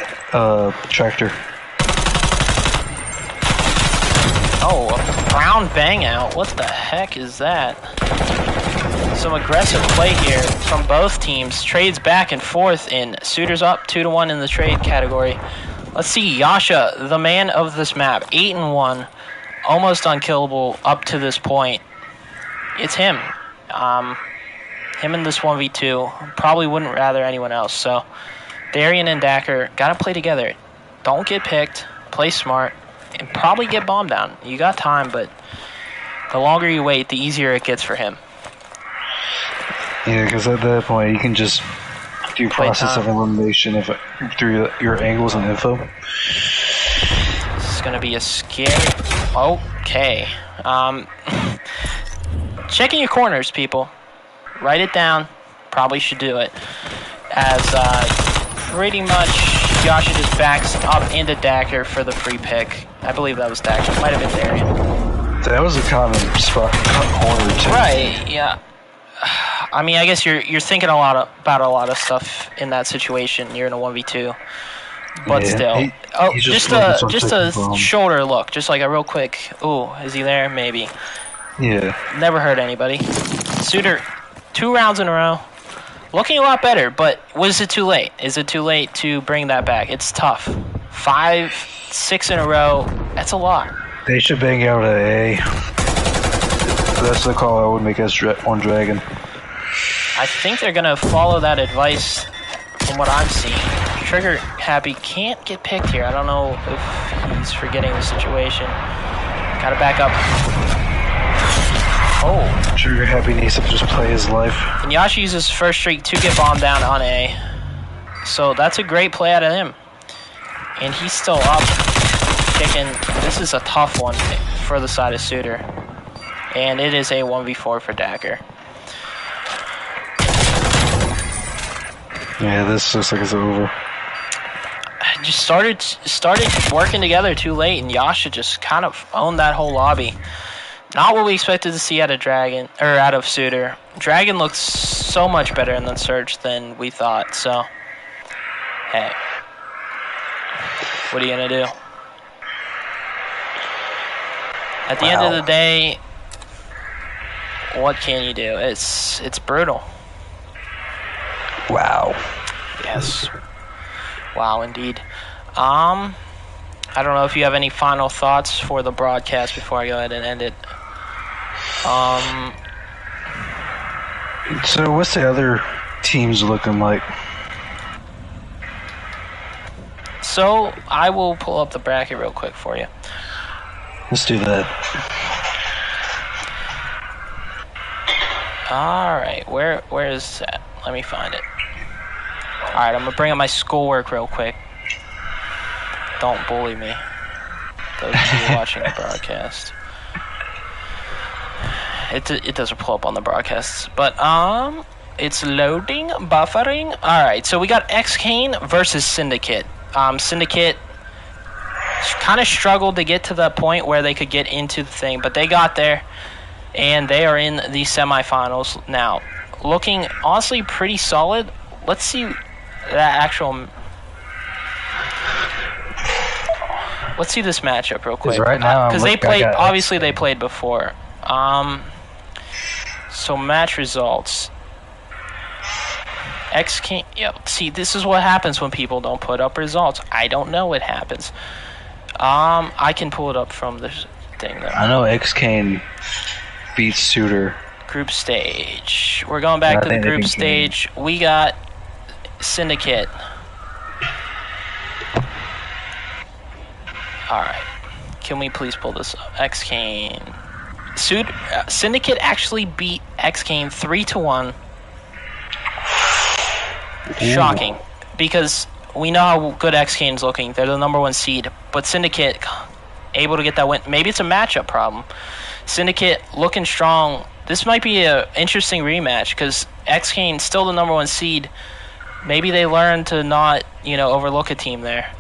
tractor. Oh, a brown bang out. What the heck is that? Some aggressive play here from both teams. Trades back and forth, and Sudor's up 2-1 in the trade category. Let's see, Yasha, the man of this map, 8-1, almost unkillable up to this point. It's him. Him in this 1v2. Probably wouldn't rather anyone else. So, Darian and Dacker gotta play together. Don't get picked. Play smart, and probably get bombed down. You got time, but the longer you wait, the easier it gets for him. Yeah, because at that point, you can just do process of elimination through your angles and info. This is gonna be a scary. Okay. Checking your corners, people. Write it down. Probably should do it. As pretty much Yasha just backs up into Dacker for the free pick. I believe that was Dacker. Might have been Darian. That was a common spot corner too. Right. Yeah. I mean, I guess you're thinking about a lot of stuff in that situation. You're in a 1v2, but still. Just a shoulder look, just like a real quick. Ooh, is he there? Maybe. Yeah. Never hurt anybody. Sudor, 2 rounds in a row, looking a lot better. But was it too late? Is it too late to bring that back? It's tough. 5, 6 in a row. That's a lot. They should bang out an A. That's the call I would make as on Dragon. I think they're gonna follow that advice from what I'm seeing. Trigger Happy can't get picked here. I don't know if he's forgetting the situation. Gotta back up. Oh. Trigger Happy needs to just play his life. And Yasha uses first streak to get bombed down on A. So that's a great play out of him. And he's still up, kicking. This is a tough one for the side of Sudor. And it is a 1v4 for Dagger. Yeah, this looks like it's over. Just started working together too late, and Yasha just kind of owned that whole lobby. Not what we expected to see out of out of Sudor. Dragon looks so much better in the Surge than we thought. So, hey, what are you gonna do? At the end of the day, what can you do? It's brutal. Wow. Yes. Wow, indeed. I don't know if you have any final thoughts for the broadcast before I go ahead and end it. So what's the other teams looking like? So I will pull up the bracket real quick for you. Let's do that. All right, where is that? Let me find it. All right, I'm gonna bring up my schoolwork real quick. Don't bully me. Those of you watching the broadcast. It doesn't pull up on the broadcasts, but it's loading, buffering. All right, so we got X-Kane versus Syndicate. Syndicate kind of struggled to get to the point where they could get into the thing, but they got there, and they are in the semifinals now. Looking honestly pretty solid. Let's see that actual. Let's see this matchup real quick. Right now, because they played. Obviously, they played before. So match results. X-King. Yep. See, this is what happens when people don't put up results. I don't know what happens. I can pull it up from this thing though. I know X-Kane beats Sudor. Group stage. We're going back to the group stage. We got Syndicate. Alright. Can we please pull this up? X-Kane. Syndicate actually beat X-Kane 3-1. Shocking. Because we know how good X-Kane's looking. They're the #1 seed. But Syndicate able to get that win. Maybe it's a matchup problem. Syndicate looking strong. This might be an interesting rematch because X-Kane's still the #1 seed. Maybe they learn to not, overlook a team there.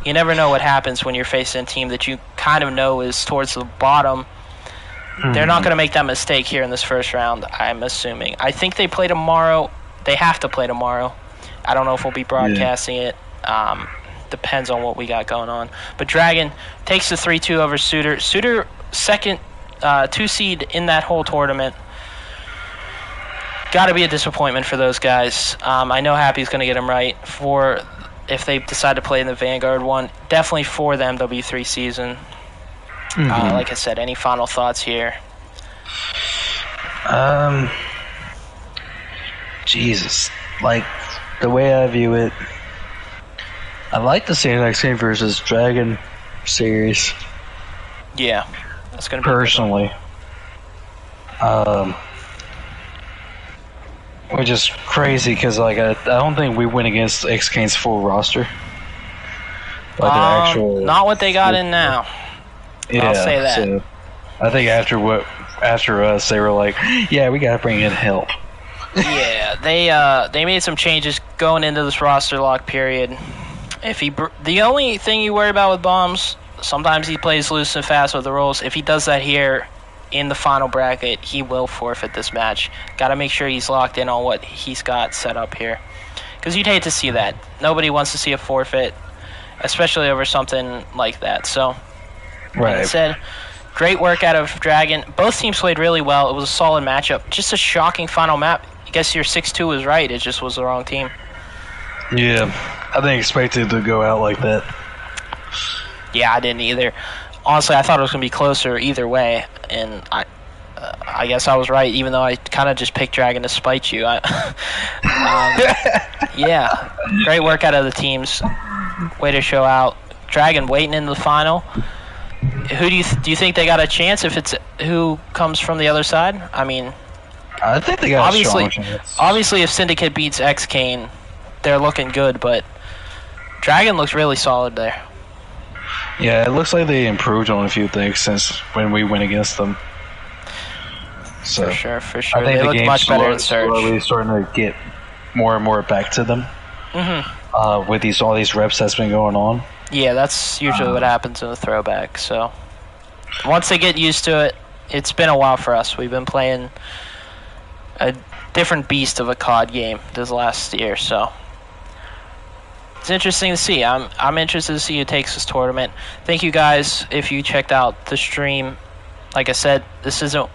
You never know what happens when you're facing a team that you kind of know is towards the bottom. They're not going to make that mistake here in this first round, I'm assuming. I think they play tomorrow. They have to play tomorrow. I don't know if we'll be broadcasting it. Depends on what we got going on. But Dragon takes the 3-2 over Sudor. Sudor, second 2 seed in that whole tournament. Got to be a disappointment for those guys. I know Happy's going to get them right for if they decide to play in the Vanguard one. Definitely for them, W3 season. Like I said, any final thoughts here? Jesus. Like, the way I view it, I'd like to see an X-Kane versus Dragon series. Yeah. That's going to be personally. Which is crazy because I don't think we went against X-Kane's full roster. Like not what they got in now. Yeah, I'll say that. So I think after us, they were like, yeah, we gotta bring in help. Yeah, they made some changes going into this roster lock period. The only thing you worry about with Bombs, sometimes he plays loose and fast with the rules. If he does that here in the final bracket, he will forfeit this match. Got to make sure he's locked in on what he's got set up here. Because you'd hate to see that. Nobody wants to see a forfeit, especially over something like that. So, like I said, great work out of Dragon. Both teams played really well. It was a solid matchup. Just a shocking final map. I guess your 6-2 was right. It just was the wrong team. Yeah, I didn't expect it to go out like that. Yeah, I didn't either. Honestly, I thought it was going to be closer either way, and I guess I was right, even though I kind of just picked Dragon to spite you. Yeah, great work out of the teams. Way to show out. Dragon waiting in the final. Who do you think they got a chance if it's who comes from the other side? I mean, I think they got a strong chance. Obviously, if Syndicate beats X-Kane, they're looking good, but Dragon looks really solid there. Yeah, it looks like they improved on a few things since when we went against them. So, For sure. I think They the look game's much better in Surge. slowly starting to get more and more back to them. With all these reps that's been going on. Yeah, that's usually what happens in the throwback. So once they get used to it, it's been a while for us. We've been playing a different beast of a COD game this last year, so it's interesting to see. I'm interested to see who takes this tournament. Thank you guys if you checked out the stream. Like I said, this isn't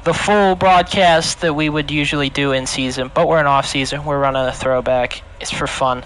the full broadcast that we would usually do in season, but we're in off season. We're running a throwback. It's for fun.